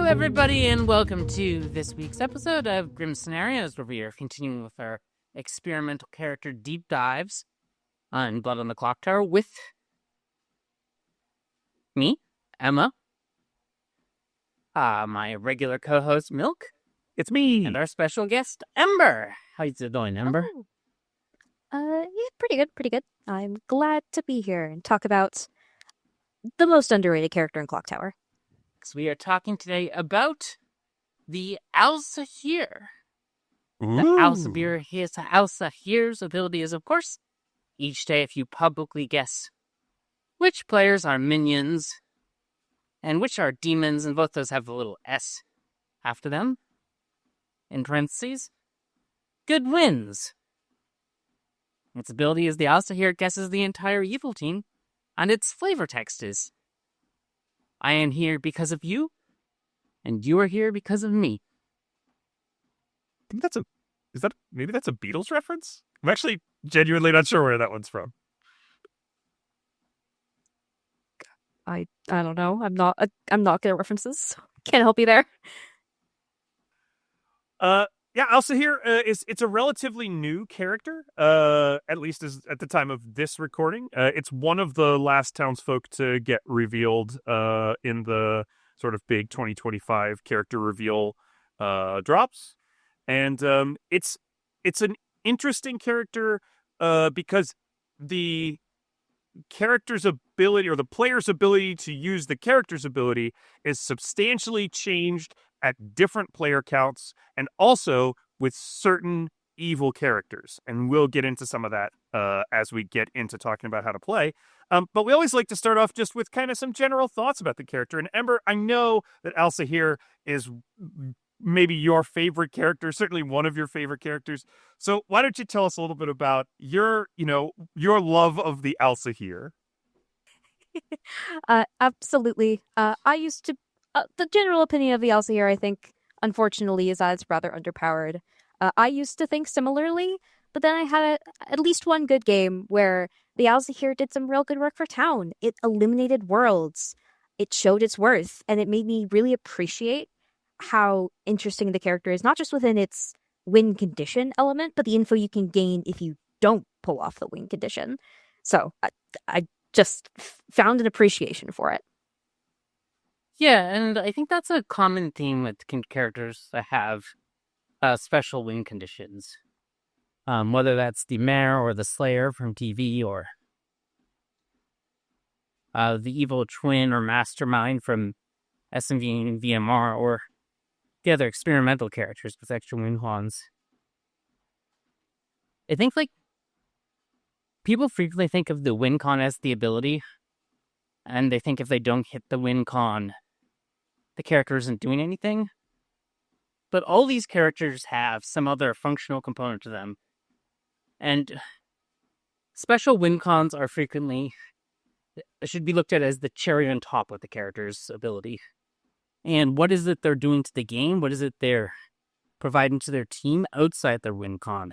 everybody, and welcome to this week's episode of Grim Scenarios, where we are continuing with our experimental character deep dives on Blood on the Clocktower with me, Emma, my regular co-host, Milk, It's me. and our special guest, Ember. How you doing, Ember? Yeah, pretty good. I'm glad to be here and talk about the most underrated character in Clocktower. So we are talking today about the Alsaahir. Alsaahir's ability is, of course, each day if you publicly guess which players are minions and which are demons, and both those have the little S after them, in parentheses, good wins. Its ability is the Alsaahir guesses the entire evil team, and its flavor text is, I am here because of you, and you are here because of me. I think maybe that's a Beatles reference? I'm actually genuinely not sure where that one's from. I don't know. I'm not good at references. Can't help you there. Yeah, Alsaahir it's a relatively new character, at least at the time of this recording. It's one of the last townsfolk to get revealed in the sort of big 2025 character reveal drops. And it's an interesting character because the character's ability, or the player's ability to use the character's ability, is substantially changed at different player counts, and also with certain evil characters. And we'll get into some of that as we get into talking about how to play. But we always like to start off just with kind of some general thoughts about the character. And Ember, I know that Alsaahir is maybe your favorite character, certainly one of your favorite characters. So why don't you tell us a little bit about your love of the Alsaahir? Absolutely. I used to. The general opinion of the Alsaahir, I think, unfortunately, is that it's rather underpowered. I used to think similarly, but then I had at least one good game where the Alsaahir did some real good work for town. It eliminated worlds. It showed its worth, and it made me really appreciate how interesting the character is, not just within its win condition element, but the info you can gain if you don't pull off the win condition. So I just found an appreciation for it. Yeah, and I think that's a common theme with characters that have special win conditions. Whether that's the Mare or the Slayer from TV, or the Evil Twin or Mastermind from SMV and VMR, or the other experimental characters with extra win cons. I think, people frequently think of the win con as the ability, and they think if they don't hit the win con, the character isn't doing anything. But all these characters have some other functional component to them. And special win cons are should be looked at as the cherry on top of the character's ability. And what is it they're doing to the game? What is it they're providing to their team outside their win con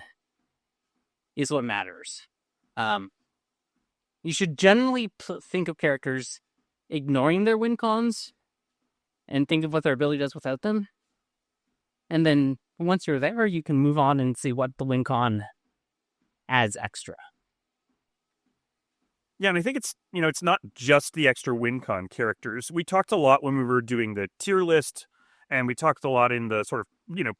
is what matters. You should generally think of characters ignoring their win cons and think of what their ability does without them. And then once you're there, you can move on and see what the win con adds extra. Yeah, and I think it's not just the extra win con characters. We talked a lot when we were doing the tier list, and we talked a lot in the sort of,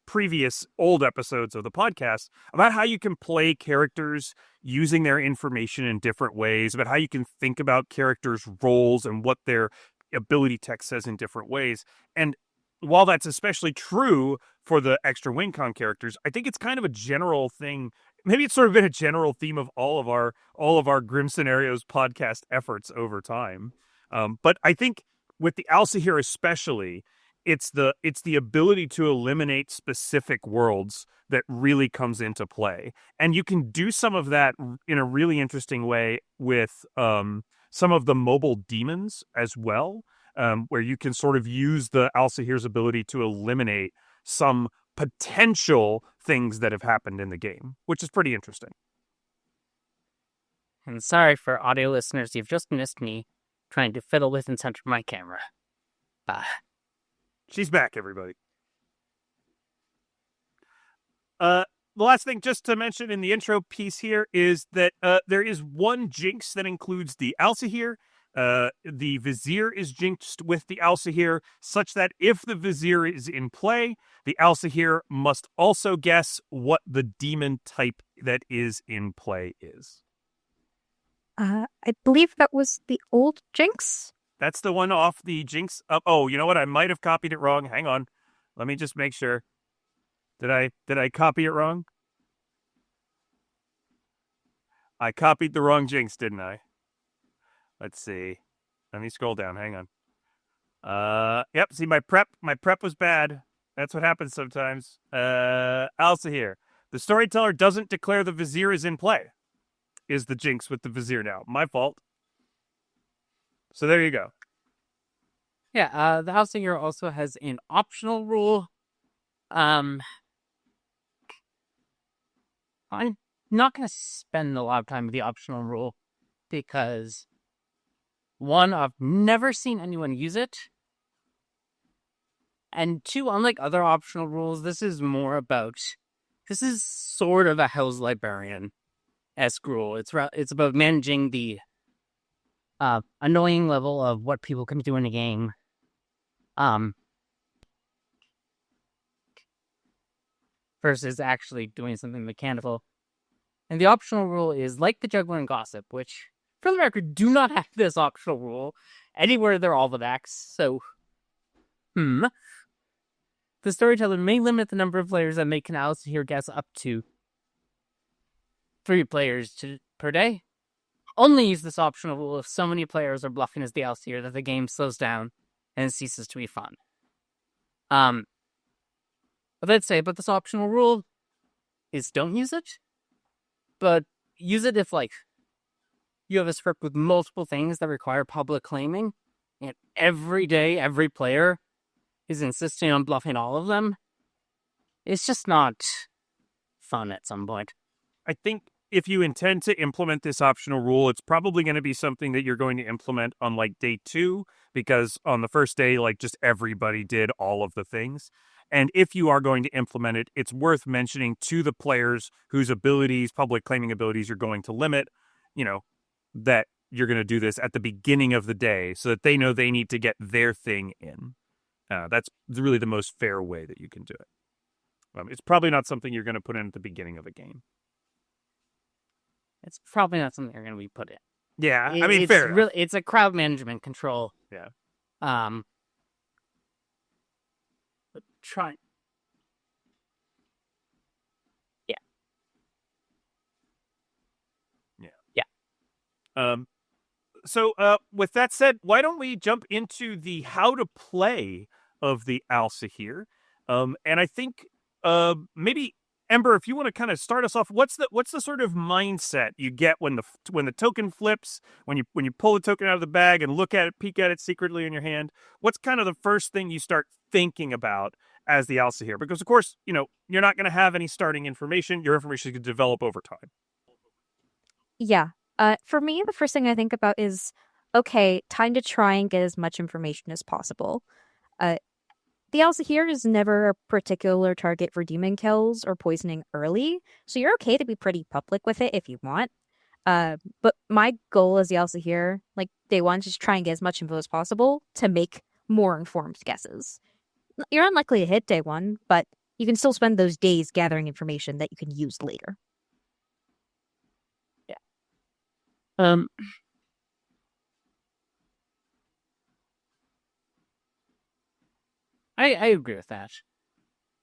previous old episodes of the podcast about how you can play characters using their information in different ways, about how you can think about characters' roles and what their ability text says in different ways. And while that's especially true for the extra win con characters, I think it's kind of a general thing. Maybe it's sort of been a general theme of all of our Grim Scenarios podcast efforts over time. But I think with the Alsaahir especially, it's the ability to eliminate specific worlds that really comes into play. And you can do some of that in a really interesting way with some of the mobile demons as well, where you can sort of use the Alsaahir's ability to eliminate some potential things that have happened in the game, which is pretty interesting. And sorry for audio listeners, you've just missed me trying to fiddle with and center my camera. She's back, everybody. The last thing just to mention in the intro piece here is that there is one jinx that includes the Alsaahir. The Vizier is jinxed with the Alsaahir, such that if the Vizier is in play, the Alsaahir must also guess what the demon type that is in play is. I believe that was the old Jinx. That's the one off the jinx. Oh, you know what? I might have copied it wrong. Hang on. Let me just make sure. Did I copy it wrong? I copied the wrong jinx, didn't I? Let's see. Let me scroll down. Hang on. Yep. See, my prep was bad. That's what happens sometimes. Alsaahir. The storyteller doesn't declare the Vizier is in play. Is the jinx with the Vizier now? My fault. So there you go. Yeah, the Alsaahir also has an optional rule. I'm not going to spend a lot of time with the optional rule because, one, I've never seen anyone use it. And two, unlike other optional rules, this is sort of a Hell's Librarian-esque rule. It's about managing the annoying level of what people can do in a game. Versus actually doing something mechanical. And the optional rule is like the Juggler and Gossip, which, for the record, do not have this optional rule anywhere in their almanacs, so... The storyteller may limit the number of players that make an Alsaahir guess up to 3 players per day. Only use this optional rule if so many players are bluffing as the Alsaahir that the game slows down and ceases to be fun. What I'd say about this optional rule is don't use it, but use it if, you have a script with multiple things that require public claiming, and every day, every player is insisting on bluffing all of them. It's just not fun at some point. I think if you intend to implement this optional rule, it's probably going to be something that you're going to implement on day 2, because on the first day, just everybody did all of the things. And if you are going to implement it, it's worth mentioning to the players whose public claiming abilities you're going to limit, that you're going to do this at the beginning of the day so that they know they need to get their thing in. That's really the most fair way that you can do it. It's probably not something you're going to put in at the beginning of a game. It's probably not something you're going to be put in. Yeah, fair enough. It's a crowd management control. Yeah. But try. Yeah. Yeah. Yeah. So with that said, why don't we jump into the how to play of the Alsaahir? And I think maybe Ember, if you want to kind of start us off, what's the sort of mindset you get when the token flips, when you pull the token out of the bag and look at it, peek at it secretly in your hand? What's kind of the first thing you start thinking about as the Alsaahir? Because of course, you're not going to have any starting information. Your information is going to develop over time. Yeah. For me, the first thing I think about is, okay, time to try and get as much information as possible. The Alsaahir is never a particular target for demon kills or poisoning early, so you're okay to be pretty public with it if you want. But my goal as the Alsaahir, day 1, is just try and get as much info as possible to make more informed guesses. You're unlikely to hit day 1, but you can still spend those days gathering information that you can use later. Yeah. I agree with that.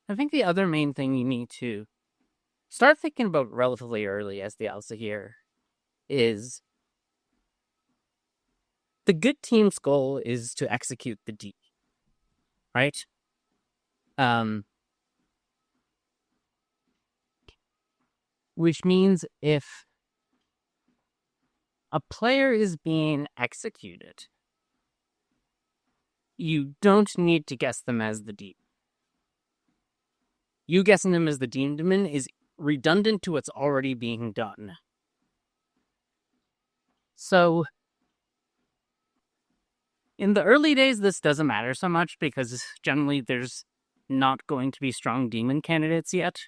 I think the other main thing you need to start thinking about relatively early as the Alsaahir is the good team's goal is to execute the D, right? Which means if a player is being executed, you don't need to guess them as the demon. You guessing them as the demon is redundant to what's already being done. So, In the early days, this doesn't matter so much because generally there's not going to be strong demon candidates yet,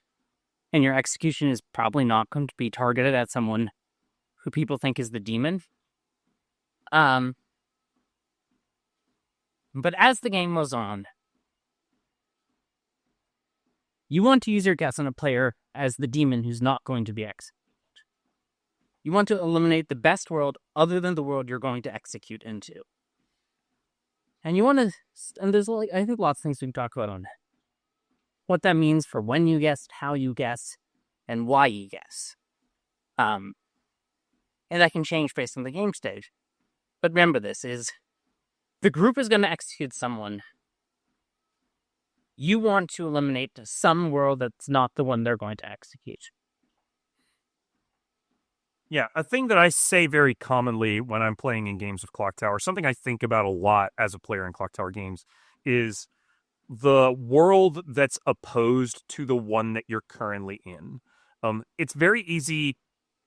and your execution is probably not going to be targeted at someone who people think is the demon. But as the game goes on, you want to use your guess on a player as the demon who's not going to be executed. You want to eliminate the best world other than the world you're going to execute into. And you want to, and there's I think lots of things we can talk about on what that means for when you guess, how you guess, and why you guess. And that can change based on the game stage. But remember this is, the group is going to execute someone. You want to eliminate some world that's not the one they're going to execute. Yeah, a thing that I say very commonly when I'm playing in games of Clocktower, something I think about a lot as a player in Clocktower games, is the world that's opposed to the one that you're currently in. It's very easy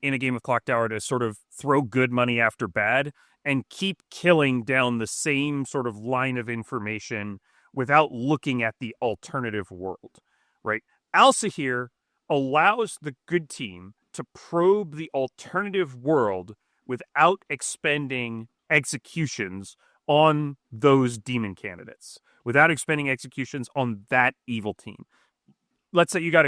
in a game of Clocktower to sort of throw good money after bad and keep killing down the same sort of line of information without looking at the alternative world, right? Alsaahir allows the good team to probe the alternative world without expending executions on those demon candidates, without expending executions on that evil team. Let's say you got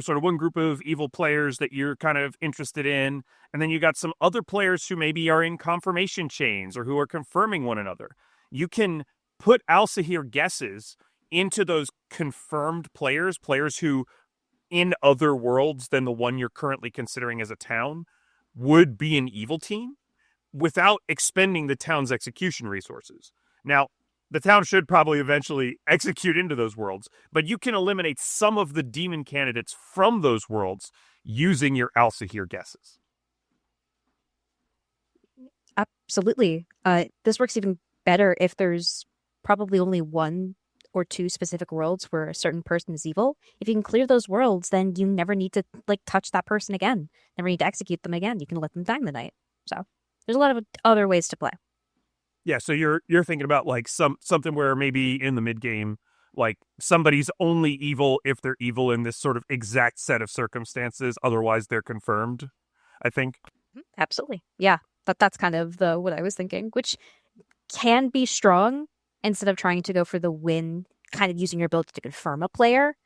sort of one group of evil players that you're kind of interested in, and then you got some other players who maybe are in confirmation chains or who are confirming one another. You can put Alsaahir guesses into those confirmed players who in other worlds than the one you're currently considering as a town would be an evil team without expending the town's execution resources. Now, the town should probably eventually execute into those worlds, but you can eliminate some of the demon candidates from those worlds using your Alsaahir guesses. Absolutely. This works even better if there's probably only one or two specific worlds where a certain person is evil. If you can clear those worlds, then you never need to touch that person again. Never need to execute them again. You can let them die in the night. So there's a lot of other ways to play. Yeah, so you're thinking about something where maybe in the mid game, somebody's only evil if they're evil in this sort of exact set of circumstances. Otherwise, they're confirmed, I think. Absolutely. Yeah, that's kind of what I was thinking, which can be strong instead of trying to go for the win, kind of using your ability to confirm a player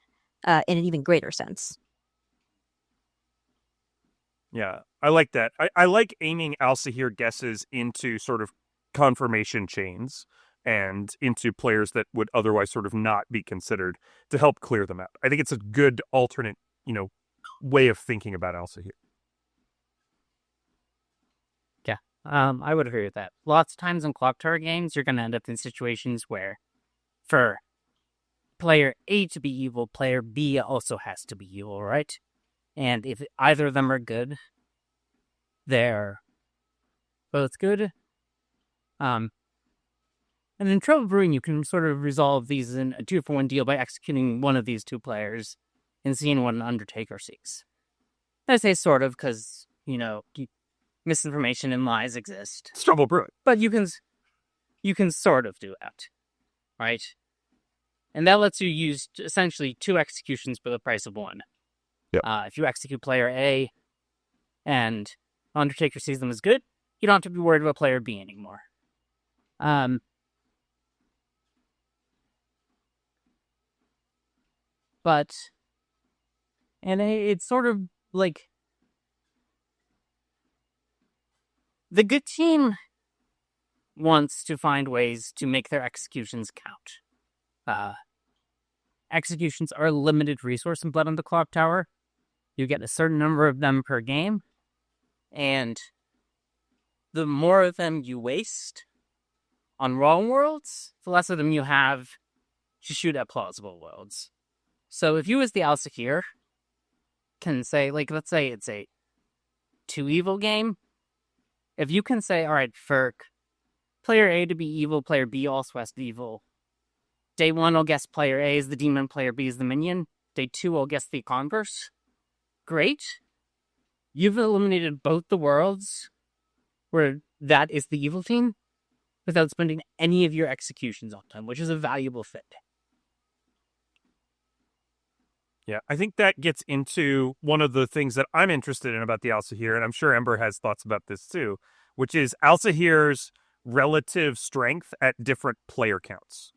in an even greater sense. Yeah, I like that. I like aiming Alsaahir guesses into sort of confirmation chains and into players that would otherwise sort of not be considered to help clear them out. I think it's a good alternate, way of thinking about Alsaahir. Yeah, I would agree with that. Lots of times in Clocktower games, you're going to end up in situations where for player A to be evil, player B also has to be evil, right? And if either of them are good, they're both good. And in Trouble Brewing, you can sort of resolve these in a 2-for-1 deal by executing one of these two players and seeing what an Undertaker sees. I say sort of because, misinformation and lies exist. It's Trouble Brewing. But you can sort of do that, right? And that lets you use essentially two executions for the price of one. Yep. If you execute player A and Undertaker sees them as good, you don't have to be worried about player B anymore. And it's sort of like the good team wants to find ways to make their executions count. Executions are a limited resource in Blood on the Clocktower. You get a certain number of them per game, and the more of them you waste on wrong worlds, the less of them you have to shoot at plausible worlds. So if you as the Alsaahir can say, let's say it's a 2 evil game, if you can say, all right, for player A to be evil, player B also has to be evil. Day 1, I'll guess player A is the demon, player B is the minion. Day 2, I'll guess the converse. Great. You've eliminated both the worlds where that is the evil team, without spending any of your executions on time, which is a valuable fit. Yeah, I think that gets into one of the things that I'm interested in about the Alsaahir, and I'm sure Ember has thoughts about this too, which is Alsaahir's relative strength at different player counts.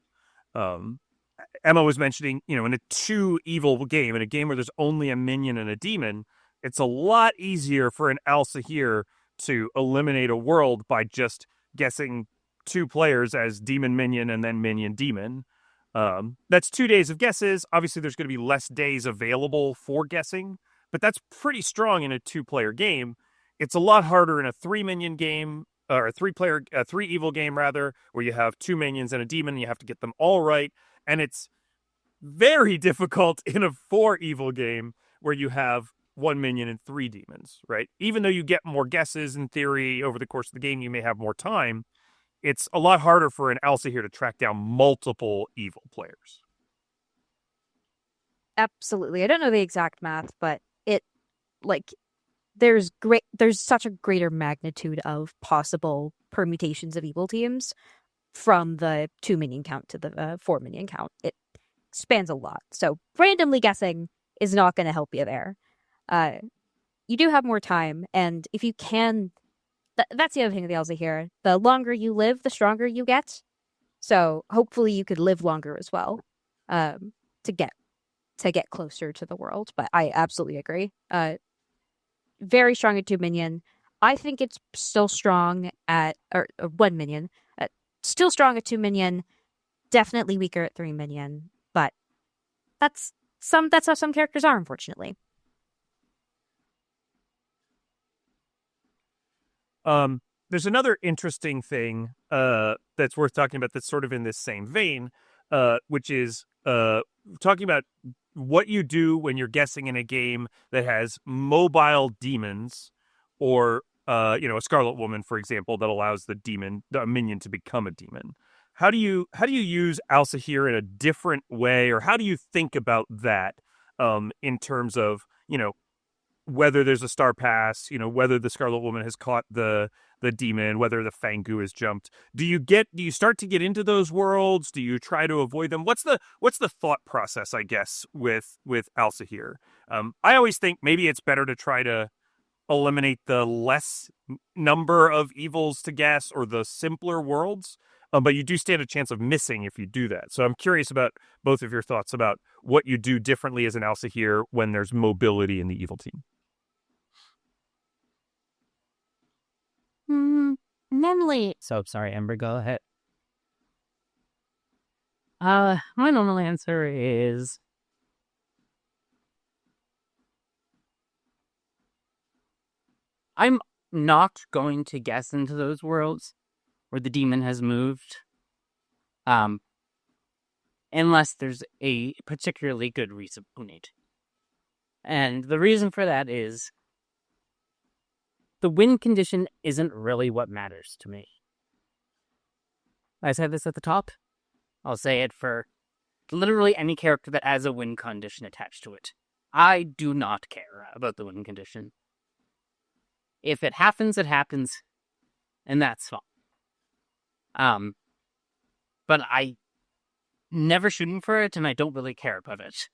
Emma was mentioning, in a 2 evil game, in a game where there's only a minion and a demon, it's a lot easier for an Alsaahir to eliminate a world by just guessing 2 players as demon minion and then minion demon. That's 2 days of guesses. Obviously, there's going to be less days available for guessing, but that's pretty strong in a 2-player game. It's a lot harder in a 3 minion game, or a 3 evil game rather, where you have 2 minions and a demon, and you have to get them all right. And it's very difficult in a 4 evil game where you have 1 minion and 3 demons, right? Even though you get more guesses in theory over the course of the game, you may have more time. It's a lot harder for an Alsaahir to track down multiple evil players. Absolutely. I don't know the exact math, but there's such a greater magnitude of possible permutations of evil teams from the 2 minion count to the 4 minion count. It spans a lot. So randomly guessing is not going to help you there. You do have more time, and if you can, that's the other thing with the Alsaahir. The longer you live, the stronger you get. So hopefully you could live longer as well, to get closer to the world. But I absolutely agree. Very strong at 2 minion. I think it's still strong at or 1 minion. Still strong at 2 minion. Definitely weaker at 3 minion. But that's how some characters are, unfortunately. There's another interesting thing that's worth talking about that's sort of in this same vein, which is talking about what you do when you're guessing in a game that has mobile demons, or a Scarlet Woman, for example, that allows the minion to become a demon. How do you use Alsaahir in a different way, or how do you think about that in terms of whether there's a star pass, whether the Scarlet Woman has caught the demon, whether the Fangu has jumped? Do you start to get into those worlds? Do you try to avoid them? What's the thought process, I guess, with Alsaahir? I always think maybe it's better to try to eliminate the less number of evils to guess, or the simpler worlds. But you do stand a chance of missing if you do that. So I'm curious about both of your thoughts about what you do differently as an Alsaahir when there's mobility in the evil team. Normally, sorry, Ember, go ahead. My normal answer is I'm not going to guess into those worlds where the demon has moved, unless there's a particularly good reason to need. And the reason for that is the win condition isn't really what matters to me. I said this at the top. I'll say it for literally any character that has a win condition attached to it. I do not care about the win condition. If it happens, it happens, and that's fine. But I never shooting for it, and I don't really care about it.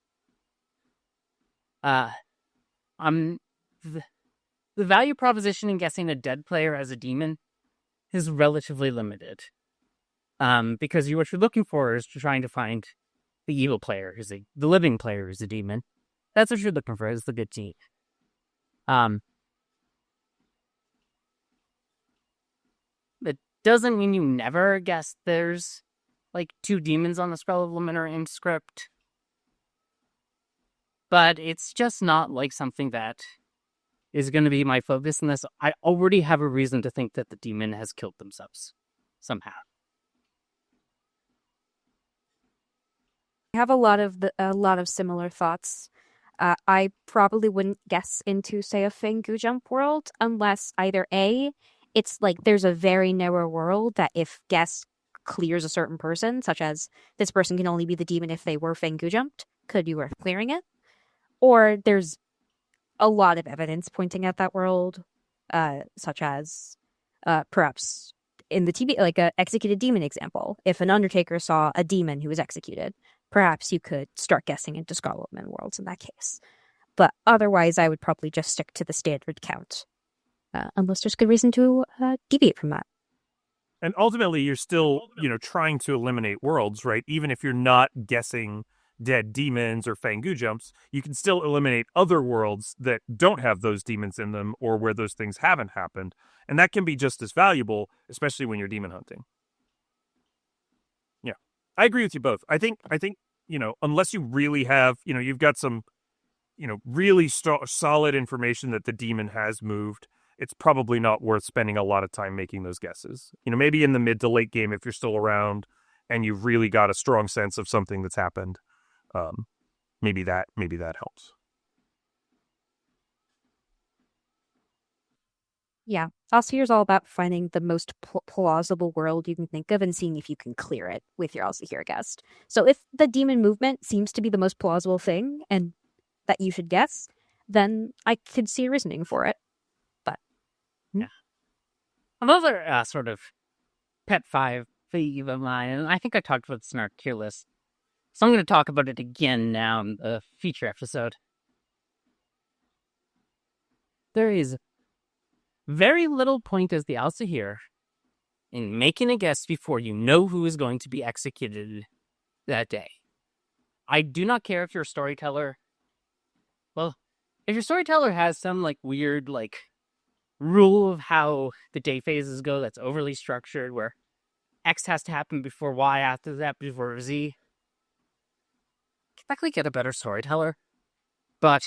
The value proposition in guessing a dead player as a demon is relatively limited. Because what you're looking for is trying to find the evil player, the living player who's a demon. That's what you're looking for, is the good team. It doesn't mean you never guess there's 2 demons on the Scarlet Woman or in script. But it's just not something that is going to be my focus unless I already have a reason to think that the demon has killed themselves somehow. I have a lot of similar thoughts. I probably wouldn't guess into, say, a Fangu jump world unless either A, it's there's a very narrow world that if guess clears a certain person, such as this person can only be the demon if they were Fangu jumped, could be worth clearing it. Or there's a lot of evidence pointing at that world, such as perhaps in the TB, like a executed demon example, if an Undertaker saw a demon who was executed, perhaps you could start guessing into Skullwoman worlds in that case. But otherwise, I would probably just stick to the standard count, unless there's good reason to deviate from that. And ultimately, you're still, trying to eliminate worlds, right? Even if you're not guessing dead demons or Fangu jumps, you can still eliminate other worlds that don't have those demons in them or where those things haven't happened. And that can be just as valuable, especially when you're demon hunting. Yeah, I agree with you both. I think, unless you really have, you've got some, really solid information that the demon has moved, it's probably not worth spending a lot of time making those guesses. Maybe in the mid to late game, if you're still around and you've really got a strong sense of something that's happened, maybe that helps. Yeah, Alsaahir is all about finding the most plausible world you can think of and seeing if you can clear it with your Alsaahir guest. So if the demon movement seems to be the most plausible thing and that you should guess, then I could see a reasoning for it. But yeah, another sort of pet peeve of mine, and I think I talked about this in our tier list, so I'm going to talk about it again now in the feature episode. There is very little point as the Alsaahir in making a guess before you know who is going to be executed that day. I do not care if you're a storyteller. Well, if your storyteller has some weird rule of how the day phases go that's overly structured, where X has to happen before Y, after that before Z, technically get a better storyteller. But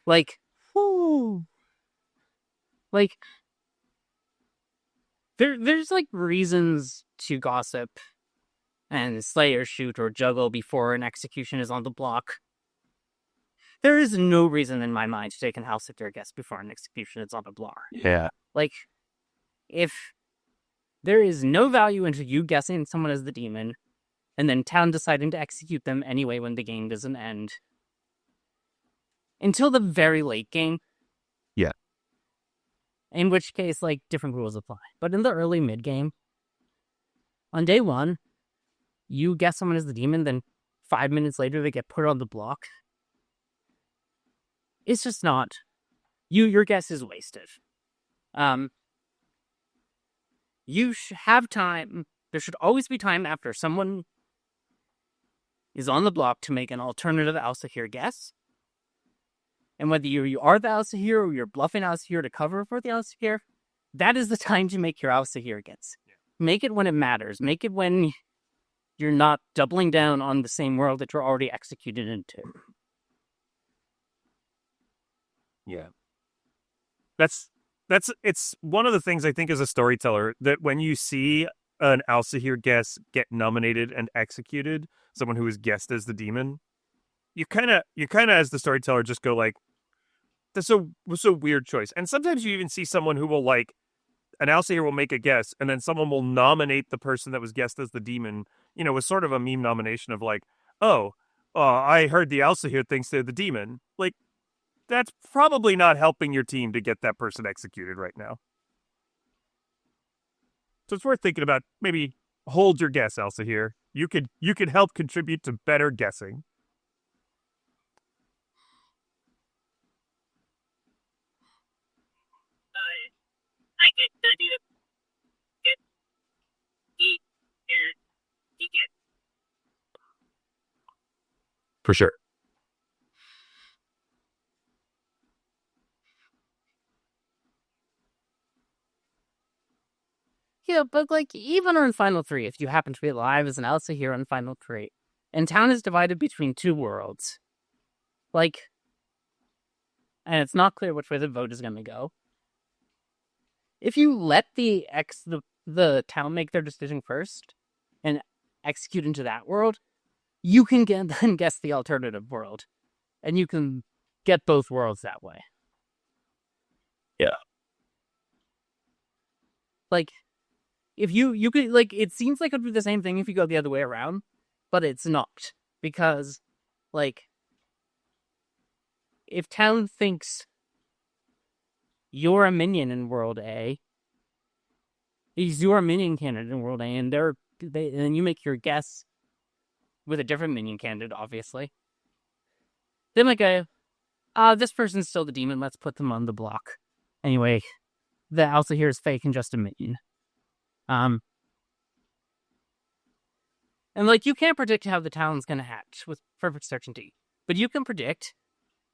there's reasons to gossip and slay or shoot or juggle before an execution is on the block. There is no reason in my mind to take an Alsaahir guess before an execution is on the block. Yeah. If there is no value into you guessing someone as the demon, and then town deciding to execute them anyway when the game doesn't end, until the very late game. Yeah. In which case, different rules apply. But in the early mid-game, on day one, you guess someone as the demon, then 5 minutes later they get put on the block. It's just not. Your guess is wasted. You should have time. There should always be time after someone is on the block to make an alternative Alsaahir guess. And whether you are the Alsaahir or you're bluffing Alsaahir to cover for the Alsaahir, that is the time to make your Alsaahir guess. Yeah. Make it when it matters. Make it when you're not doubling down on the same world that you're already executed into. Yeah. It's one of the things I think as a storyteller, that when you see an Alsaahir guess get nominated and executed, someone who is guessed as the demon, you kind of as the storyteller just go that's a weird choice. And sometimes you even see someone who will an Alsaahir will make a guess and then someone will nominate the person that was guessed as the demon, with sort of a meme nomination of I heard the Alsaahir thinks they're the demon. That's probably not helping your team to get that person executed right now. So it's worth thinking about. Maybe hold your guess, Alsaahir. You could help contribute to better guessing. For sure. Yeah, but even on Final 3, if you happen to be alive as an Alsaahir on Final 3, and town is divided between two worlds, and it's not clear which way the vote is going to go. If you let the town make their decision first and execute into that world, you can then guess the alternative world, and you can get both worlds that way. Yeah. If you could, it seems like it would be the same thing if you go the other way around, but it's not. Because, if town thinks you're a minion in World A, is you are a minion candidate in World A, and and you make your guess with a different minion candidate, obviously. They might go, this person's still the demon, let's put them on the block. Anyway, the Alsaahir is fake and just a minion. And like, you can't predict how the Talon's gonna hatch with perfect certainty, but you can predict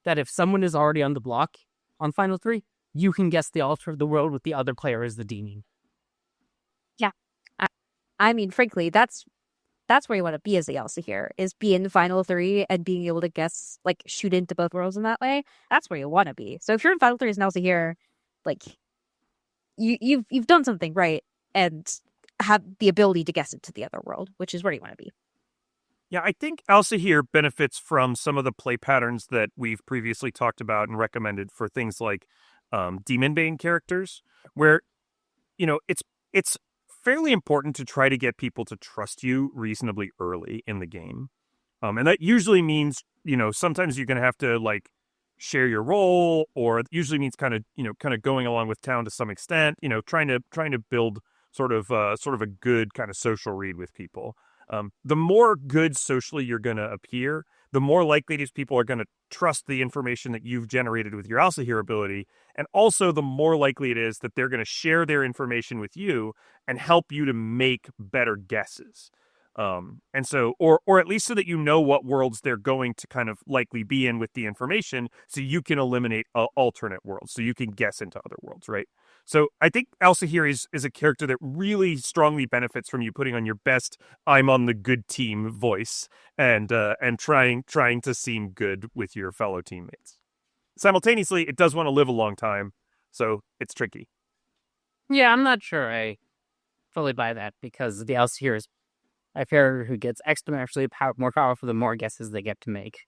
that if someone is already on the block on Final 3, you can guess the altar of the world with the other player as the demon. Yeah. I mean, frankly, that's where you want to be as the Alsaahir, is be in the Final 3 and being able to guess, like, shoot into both worlds in that way. That's where you want to be. So if you're in Final 3 as an Alsaahir, like, you've done something right and have the ability to guess into the other world, which is where you want to be. Yeah, I think Alsaahir benefits from some of the play patterns that we've previously talked about and recommended for things like Demon Bane characters, where, it's fairly important to try to get people to trust you reasonably early in the game. And that usually means, sometimes you're going to have to, like, share your role, or it usually means kind of going along with town to some extent, trying to build sort of a good kind of social read with people. The more good socially you're going to appear, the more likely these people are going to trust the information that you've generated with your Alsaahir ability, and also the more likely it is that they're going to share their information with you and help you to make better guesses. And so, or at least so that you know what worlds they're going to kind of likely be in with the information, so you can eliminate alternate worlds, so you can guess into other worlds, right? So I think Alsaahir is a character that really strongly benefits from you putting on your best "I'm on the good team" voice and trying to seem good with your fellow teammates. Simultaneously, it does want to live a long time, so it's tricky. Yeah, I'm not sure I fully buy that, because the Alsaahir is a character who gets exponentially more powerful the more guesses they get to make.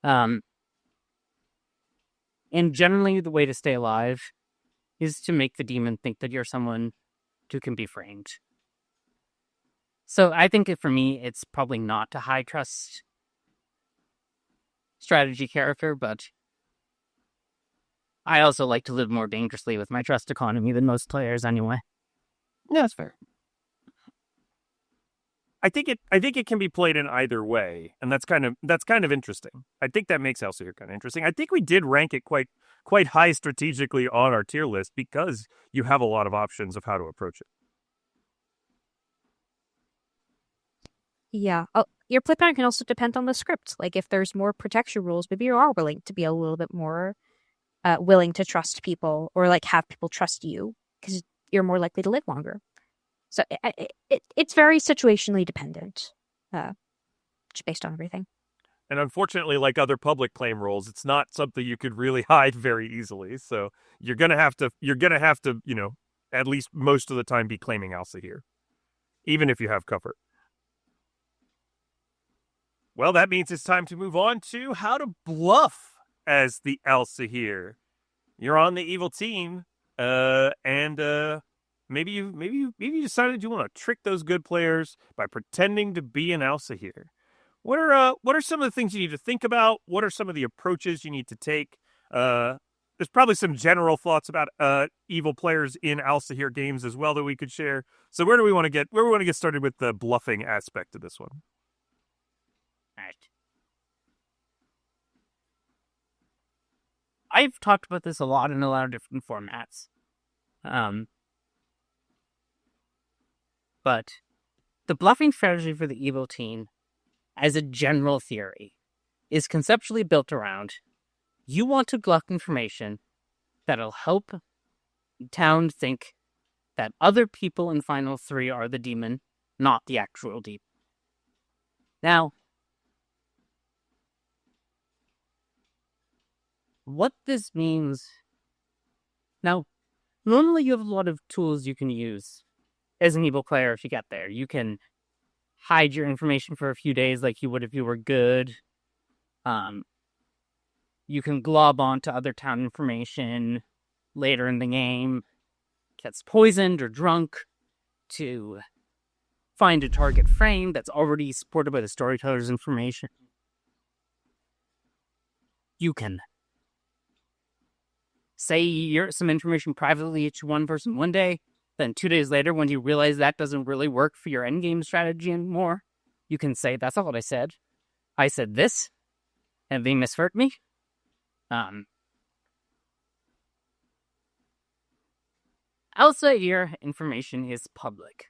And generally, the way to stay alive is to make the demon think that you're someone who can be framed. So I think for me, it's probably not a high trust strategy character, but I also like to live more dangerously with my trust economy than most players anyway. No, that's fair. I think it can be played in either way, and that's kind of interesting. I think that makes Alsaahir kind of interesting. I think we did rank it quite high strategically on our tier list because you have a lot of options of how to approach it. Yeah. Oh, your play pattern can also depend on the script. Like, if there's more protection rules, maybe you are willing to be a little bit more willing to trust people, or like have people trust you because you're more likely to live longer. So it's very situationally dependent, just based on everything. And unfortunately, like other public claim roles, it's not something you could really hide very easily. So you're gonna have to, at least most of the time be claiming Alsaahir, even if you have cover. Well, that means it's time to move on to how to bluff as the Alsaahir. You're on the evil team, and maybe you decided you want to trick those good players by pretending to be an Alsaahir. What are some of the things you need to think about? What are some of the approaches you need to take? There's probably some general thoughts about evil players in Alsaahir games as well that we could share. So where do we want to get started with the bluffing aspect of this one? Right. I've talked about this a lot in a lot of different formats. But the bluffing strategy for the evil team, as a general theory, is conceptually built around you want to gluck information that'll help town think that other people in Final 3 are the demon, not the actual demon. Now, what this means... Now, normally you have a lot of tools you can use as an evil player if you get there. You can hide your information for a few days like you would if you were good. You can glob onto other town information later in the game, gets poisoned or drunk to find a target frame that's already supported by the storyteller's information. You can say some information privately to one person one day, Then 2 days later, when you realize that doesn't really work for your endgame strategy anymore, you can say, that's not what I said. I said this, and they misheard me. Alsaahir information is public.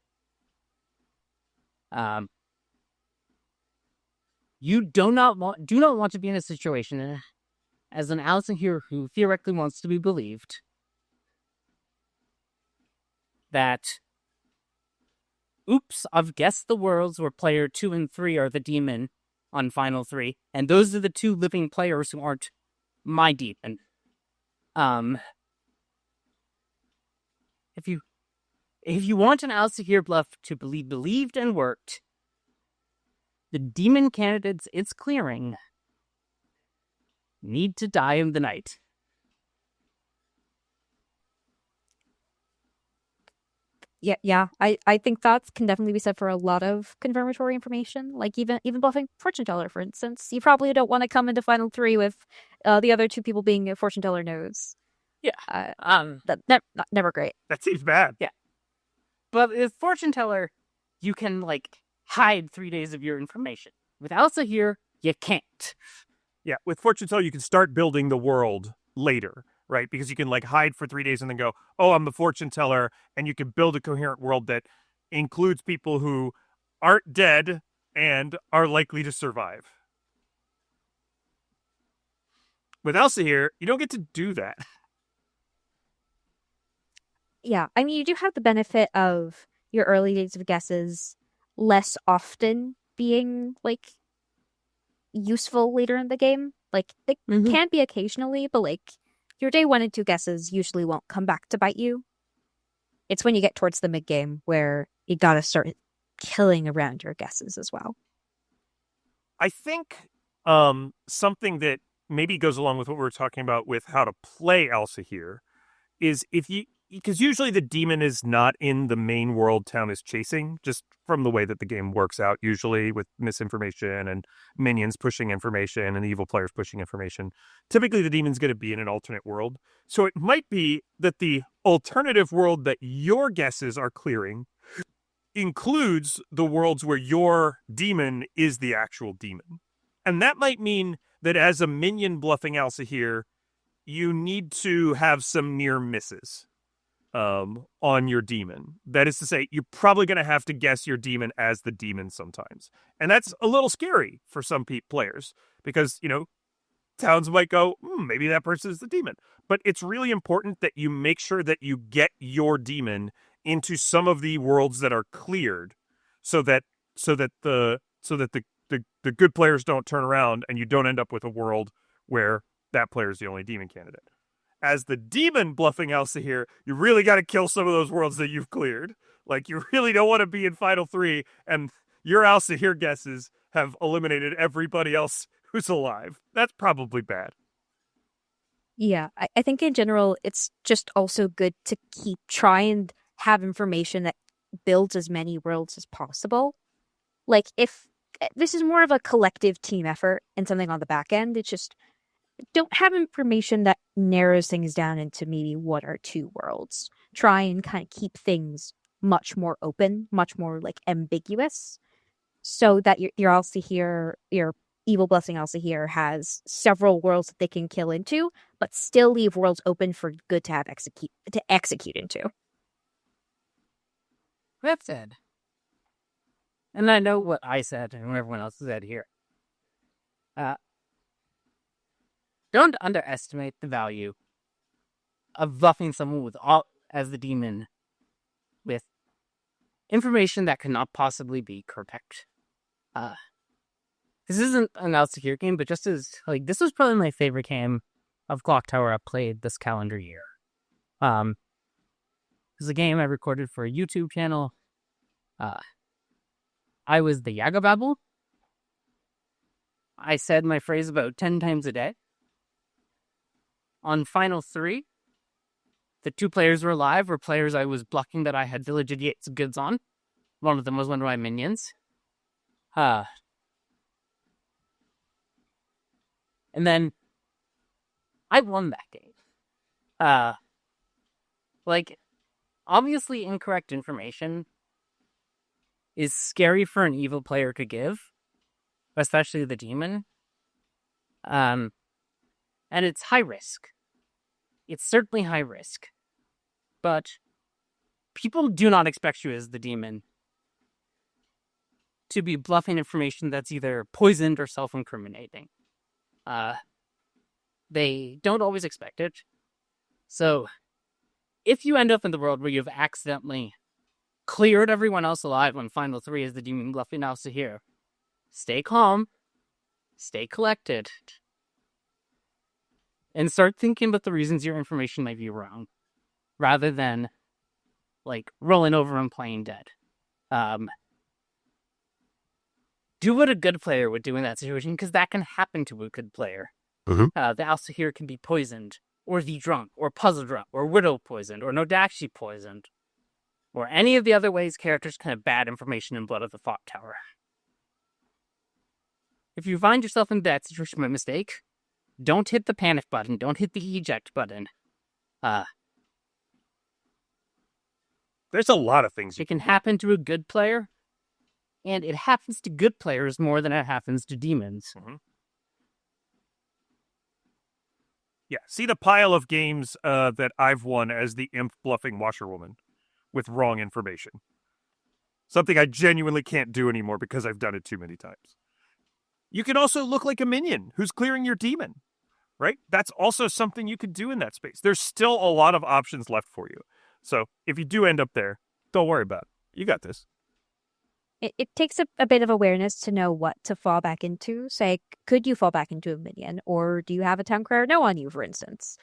You do not want to be in a situation as an Alsaahir who theoretically wants to be believed that, oops, I've guessed the worlds where player 2 and 3 are the demon on Final 3, and those are the 2 living players who aren't my demon. If you want an Alsaahir bluff to be believed and worked, the demon candidates it's clearing need to die in the night. Yeah. I think that can definitely be said for a lot of confirmatory information. Like even bluffing fortune teller, for instance. You probably don't want to come into Final 3 with the other 2 people being a fortune teller knows. Yeah. Never great. That seems bad. Yeah. But with fortune teller, you can hide 3 days of your information. With Alsaahir, you can't. Yeah, with fortune teller, you can start building the world later, right? Because you can hide for 3 days and then go, oh, I'm the fortune teller, and you can build a coherent world that includes people who aren't dead and are likely to survive. With Alsaahir, you don't get to do that. Yeah, I mean, you do have the benefit of your early days of guesses less often being useful later in the game. They can be occasionally, but your day 1 and 2 guesses usually won't come back to bite you. It's when you get towards the mid game where you gotta start killing around your guesses as well. I think something that maybe goes along with what we were talking about with how to play Alsaahir is because usually the demon is not in the main world town is chasing, just from the way that the game works out, usually with misinformation and minions pushing information and evil players pushing information. Typically, the demon's going to be in an alternate world. So it might be that the alternative world that your guesses are clearing includes the worlds where your demon is the actual demon. And that might mean that as a minion bluffing Alsaahir, you need to have some near misses on your demon. That is to say, you're probably going to have to guess your demon as the demon sometimes. And that's a little scary for some players because, towns might go, maybe that person is the demon. But it's really important that you make sure that you get your demon into some of the worlds that are cleared so that the good players don't turn around and you don't end up with a world where that player is the only demon candidate. As the demon bluffing Alsaahir, you really got to kill some of those worlds that you've cleared. You really don't want to be in Final 3 and your Alsaahir guesses have eliminated everybody else who's alive. That's probably bad. Yeah, I think in general, it's just also good to try and have information that builds as many worlds as possible. If this is more of a collective team effort and something on the back end, it's just don't have information that narrows things down into maybe 1 or 2 worlds. Try and kind of keep things much more open, much more ambiguous, so that your Alsaahir, your evil blessing Alsaahir has several worlds that they can kill into, but still leave worlds open for good to have execute into. That said, and I know what I said and what everyone else said here. Don't underestimate the value of buffing someone as the demon with information that cannot possibly be correct. This isn't an Alsaahir game, but just as this was probably my favorite game of Clocktower I played this calendar year. This is a game I recorded for a YouTube channel. I was the Yagababble. I said my phrase about 10 times a day. On Final 3, the 2 players were alive, were players I was blocking that I had Village Idiots goods on. One of them was one of my minions. And then I won that game. obviously incorrect information is scary for an evil player to give, especially the demon. And it's high risk. It's certainly high risk. But people do not expect you as the demon to be bluffing information that's either poisoned or self-incriminating. They don't always expect it. So, if you end up in the world where you've accidentally cleared everyone else alive on Final 3 as the demon bluffing Alsaahir, stay calm, stay collected, and start thinking about the reasons your information might be wrong, rather than, rolling over and playing dead. Do what a good player would do in that situation, because that can happen to a good player. Mm-hmm. The Alsaahir can be poisoned, or the drunk, or puzzle drunk, or widow poisoned, or Nodashi poisoned, or any of the other ways characters can have bad information in Blood of the Clocktower. If you find yourself in that situation by mistake, don't hit the panic button, don't hit the eject button. There's a lot of things. It can happen to a good player, and it happens to good players more than it happens to demons. Mm-hmm. Yeah, see the pile of games that I've won as the imp bluffing washerwoman with wrong information. Something I genuinely can't do anymore because I've done it too many times. You can also look like a minion who's clearing your demon, right? That's also something you could do in that space. There's still a lot of options left for you. So if you do end up there, don't worry about it. You got this. It takes a bit of awareness to know what to fall back into. Say, could you fall back into a minion? Or do you have a town crier no on you, for instance?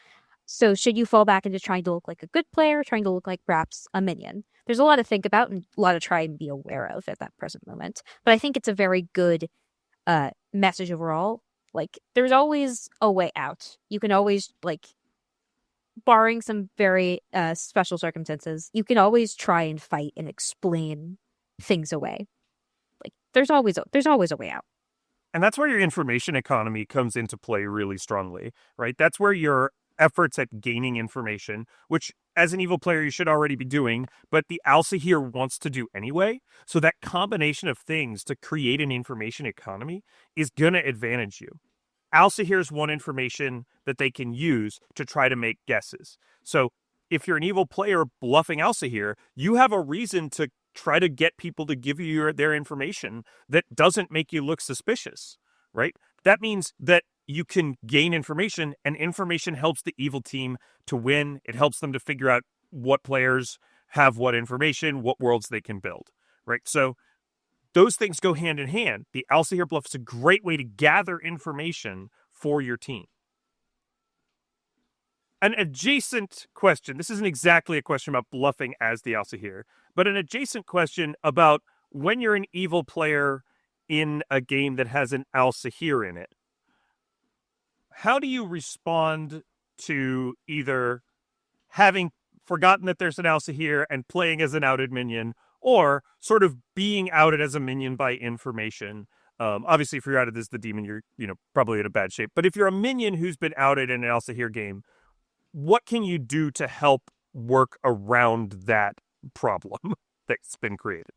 So should you fall back into trying to look like a good player, trying to look like perhaps a minion? There's a lot to think about and a lot to try and be aware of at that present moment. But I think it's a very good message overall. There's always a way out. You can always, barring some very special circumstances, you can always try and fight and explain things away. There's always a way out. And that's where your information economy comes into play really strongly, right? That's where your efforts at gaining information, which as an evil player you should already be doing, but the Alsaahir wants to do anyway. So that combination of things to create an information economy is going to advantage you. Alsaahir's want information that they can use to try to make guesses. So if you're an evil player bluffing Alsaahir, you have a reason to try to get people to give you their information that doesn't make you look suspicious, right? That means that you can gain information, and information helps the evil team to win. It helps them to figure out what players have what information, what worlds they can build, right? So those things go hand in hand. The Alsaahir bluff is a great way to gather information for your team. An adjacent question, this isn't exactly a question about bluffing as the Alsaahir, but an adjacent question about when you're an evil player in a game that has an Alsaahir in it. How do you respond to either having forgotten that there's an Alsaahir and playing as an outed minion, or sort of being outed as a minion by information? Obviously, if you're outed as the demon, you're probably in a bad shape. But if you're a minion who's been outed in an Alsaahir game, what can you do to help work around that problem that's been created?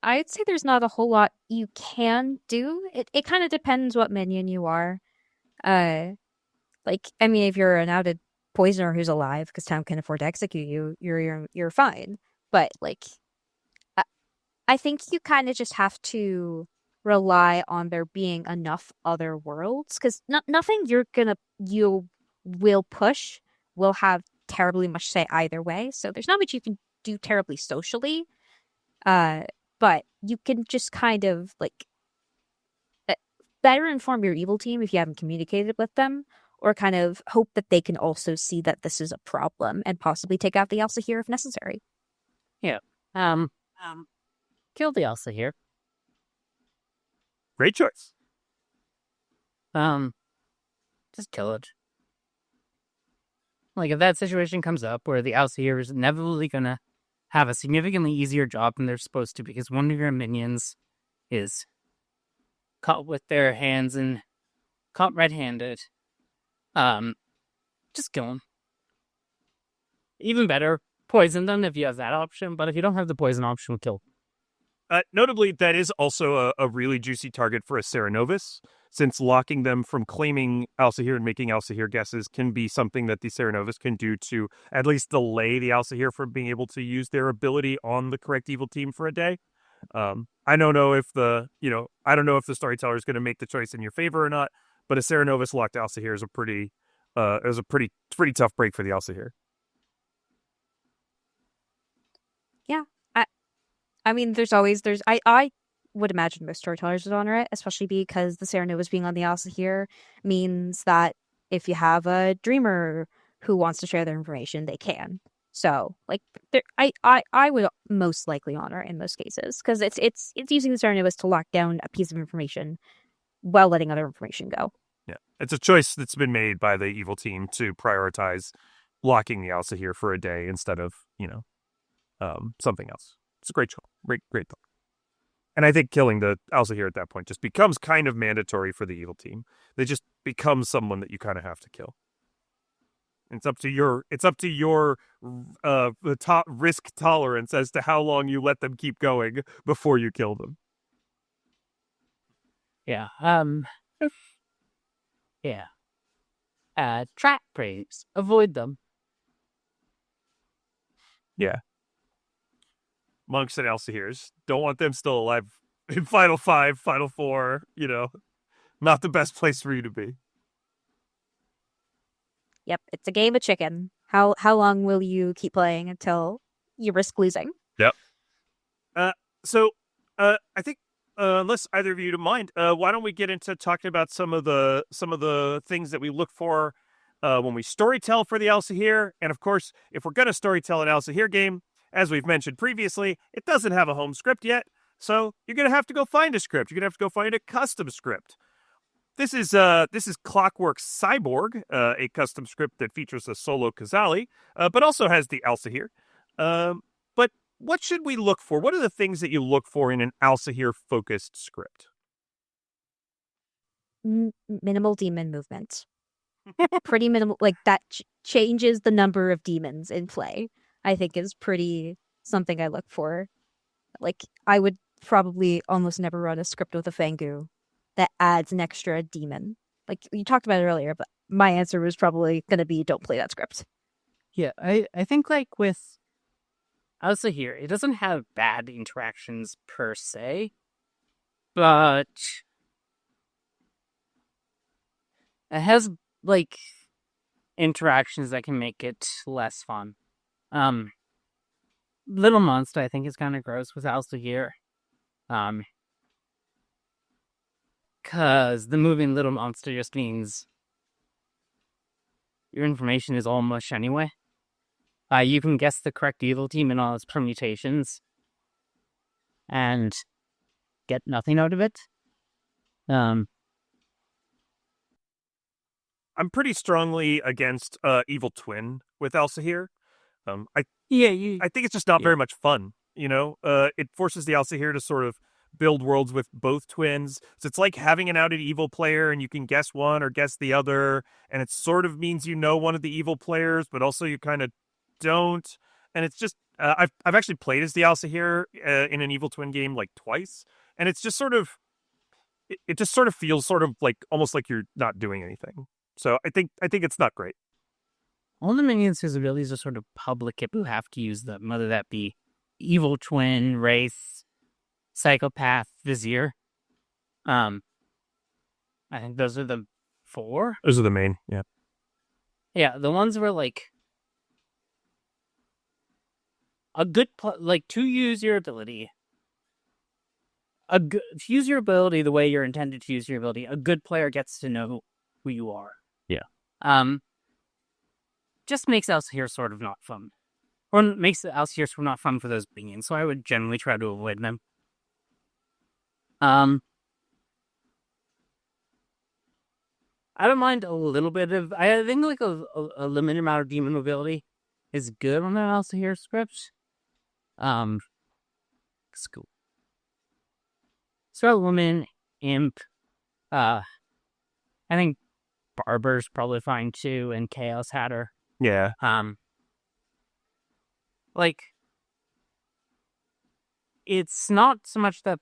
I'd say there's not a whole lot you can do. It kind of depends what minion you are. If you're an outed poisoner who's alive because town can afford to execute you, you're fine. But I think you kind of just have to rely on there being enough other worlds, because nothing you will push will have terribly much say either way. So there's not much you can do terribly socially. But you can just kind of better inform your evil team if you haven't communicated with them, or kind of hope that they can also see that this is a problem and possibly take out the Alsaahir if necessary. Yeah. Kill the Alsaahir. Great choice. Just kill it. If that situation comes up where the Alsaahir is inevitably gonna have a significantly easier job than they're supposed to because one of your minions is caught with their hands and caught red-handed, just kill him. Even better, poison them if you have that option. But if you don't have the poison option, kill. Notably, that is also a really juicy target for a Cerenovus, since locking them from claiming Alsaahir and making Alsaahir guesses can be something that the Cerenovus can do to at least delay the Alsaahir from being able to use their ability on the correct evil team for a day. I don't know if the storyteller is going to make the choice in your favor or not, but a Cerenovus locked Alsaahir is a pretty tough break for the Alsaahir. Yeah. I mean, I would imagine most storytellers would honor it, especially because the Serenovas being on the Alsaahir means that if you have a dreamer who wants to share their information, they can. So, like, I would most likely honor it in most cases because it's using the Serenovas to lock down a piece of information while letting other information go. Yeah, it's a choice that's been made by the evil team to prioritize locking the Alsaahir for a day instead of something else. It's a great thought. And I think killing the Alsaahir at that point just becomes kind of mandatory for the evil team. They just become someone that you kind of have to kill. It's up to your top risk tolerance as to how long you let them keep going before you kill them. Yeah. Yeah. Trap praise. Avoid them. Yeah. Monks and Alsahirs. Don't want them still alive in Final 5, Final 4, not the best place for you to be. Yep, it's a game of chicken. How long will you keep playing until you risk losing? Yep. So I think unless either of you don't mind, why don't we get into talking about some of the things that we look for when we storytell for the Alsaahir, and of course, if we're gonna storytell an Alsaahir game, as we've mentioned previously, it doesn't have a home script yet, so you're gonna have to go find a script. You're gonna have to go find a custom script. This is Clockwork's Cyborg, a custom script that features a solo Khazali, but also has the Alsaahir. But what should we look for? What are the things that you look for in an Alsaahir-focused script? Minimal demon movement. Pretty minimal, like that changes the number of demons in play. I think is pretty something I look for. Like, I would probably almost never run a script with a Fangu that adds an extra demon. Like, you talked about it earlier, but my answer was probably going to be don't play that script. Yeah, I think, like, with Alsaahir, it doesn't have bad interactions per se, but it has, like, interactions that can make it less fun. Little Monster, I think, is kind of gross with Alsaahir. Because the moving Little Monster just means your information is all mush anyway. You can guess the correct evil team in all its permutations and get nothing out of it. I'm pretty strongly against Evil Twin with Alsaahir. I think it's just not very much fun. It forces the Alsaahir to sort of build worlds with both twins. So it's like having an outed evil player, and you can guess one or guess the other, and it sort of means one of the evil players, but also you kind of don't. And it's just I've actually played as the Alsaahir in an Evil Twin game like twice, and it's just sort of it just sort of feels sort of like almost like you're not doing anything. So I think it's not great. All the minions' whose abilities are sort of public who have to use them, whether that be Evil Twin, Wraith, Psychopath, Vizier. I think those are the 4. Those are the main, yeah. Yeah, the ones where, like, a good, to use your ability, to use your ability the way you're intended to use your ability, a good player gets to know who you are. Yeah. Just makes Alsaahir sort of not fun. Or makes Alsaahir sort of not fun for those beings, so I would generally try to avoid them. I don't mind a little bit of... I think, like, a limited amount of demon mobility is good on an Alsaahir script. It's cool. Scarlet Woman, Imp, I think Barber's probably fine too, and Chaos Hatter. Yeah. like, it's not so much that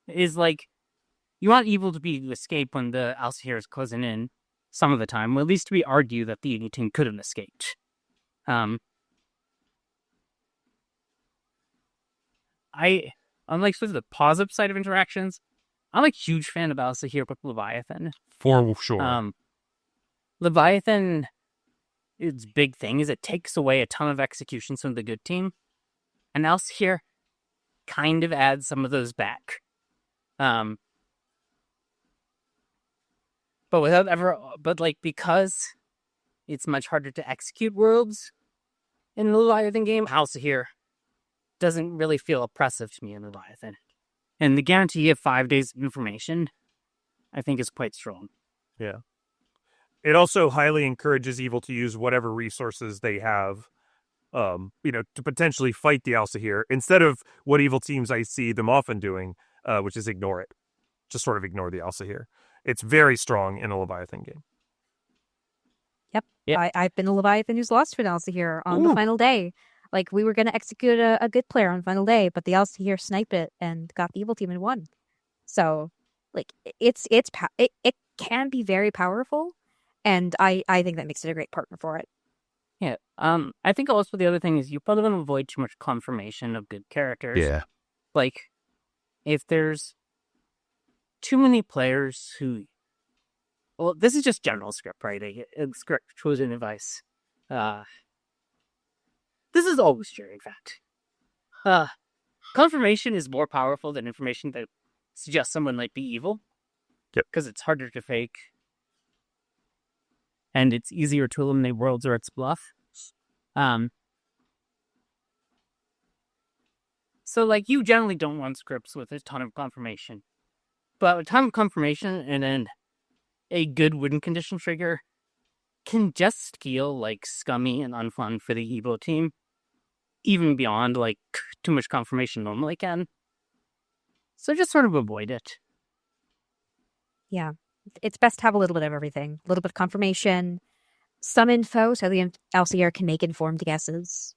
is like, you want evil to be to escape when the Alsaahir is closing in some of the time. Well, at least we argue that the Unity team could have escaped. Unlike sort of the positive side of interactions, I'm a huge fan of Alsaahir with Leviathan. For sure. Leviathan, its big thing is it takes away a ton of executions from the good team, and Alsaahir kind of adds some of those back. Because it's much harder to execute worlds in the Leviathan game, Alsaahir doesn't really feel oppressive to me in Leviathan. And the guarantee of 5 days of information, I think, is quite strong. Yeah. It also highly encourages evil to use whatever resources they have, to potentially fight the Alsaahir, instead of what evil teams I see them often doing, which is ignore it. Just sort of ignore the Alsaahir. It's very strong in a Leviathan game. Yep. I've been a Leviathan who's lost to an Alsaahir on the final day. Like, we were going to execute a good player on final day, but the Alsaahir sniped it and got the evil team and won. So, like, it can be very powerful, and I think that makes it a great partner for it. Yeah. I think also the other thing is you probably want to avoid too much confirmation of good characters. Yeah. Like, if there's too many players who... Well, this is just general script writing. Script chosen advice. This is always true, in fact. Confirmation is more powerful than information that suggests someone might be evil. Yep. Because it's harder to fake. And it's easier to eliminate worlds or it's bluff. So, like, you generally don't want scripts with a ton of confirmation. But a ton of confirmation and then a good win condition trigger can just feel, like, scummy and unfun for the evil team. Even beyond, like, too much confirmation normally can. So just sort of avoid it. Yeah. It's best to have a little bit of everything. A little bit of confirmation, some info, so the Alsaahir can make informed guesses.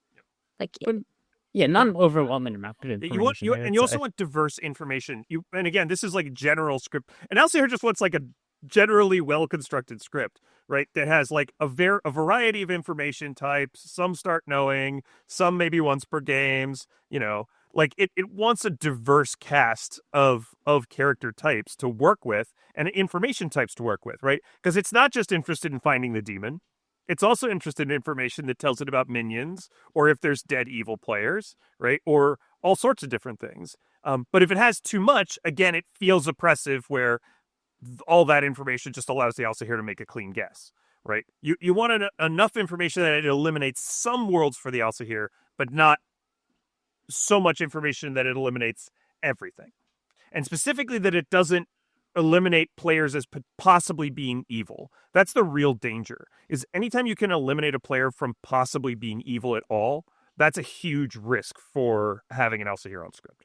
Not an overwhelming amount of information. You also want diverse information. And again, this is like general script. And Alsaahir just wants like a generally well-constructed script, right? That has like a variety of information types. Some start knowing, some maybe once per games, like it wants a diverse cast of character types to work with and information types to work with, right? Because it's not just interested in finding the demon. It's also interested in information that tells it about minions or if there's dead evil players, right? Or all sorts of different things. But if it has too much, again, it feels oppressive where all that information just allows the Alsaahir to make a clean guess, right? You want enough information that it eliminates some worlds for the Alsaahir, but not so much information that it eliminates everything. And specifically that it doesn't eliminate players as possibly being evil. That's the real danger, is anytime you can eliminate a player from possibly being evil at all, that's a huge risk for having an Alsaahir on script.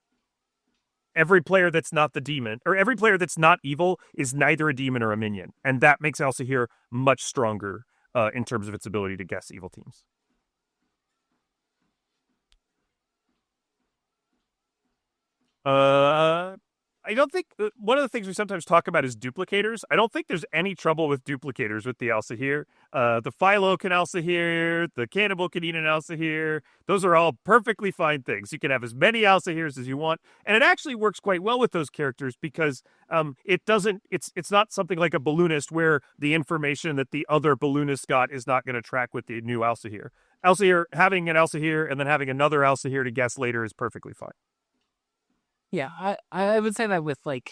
Every player that's not the demon, or every player that's not evil, is neither a demon or a minion. And that makes Alsaahir much stronger in terms of its ability to guess evil teams. I don't think... one of the things we sometimes talk about is duplicators. I don't think there's any trouble with duplicators with the Alsaahir. The Philo can Alsaahir, the Cannibal can eat an Alsaahir. Those are all perfectly fine things. You can have as many Alsaahirs as you want. And it actually works quite well with those characters because it's not something like a balloonist where the information that the other balloonist got is not going to track with the new Alsaahir. Having an Alsaahir and then having another Alsaahir to guess later is perfectly fine. Yeah, I would say that with, like,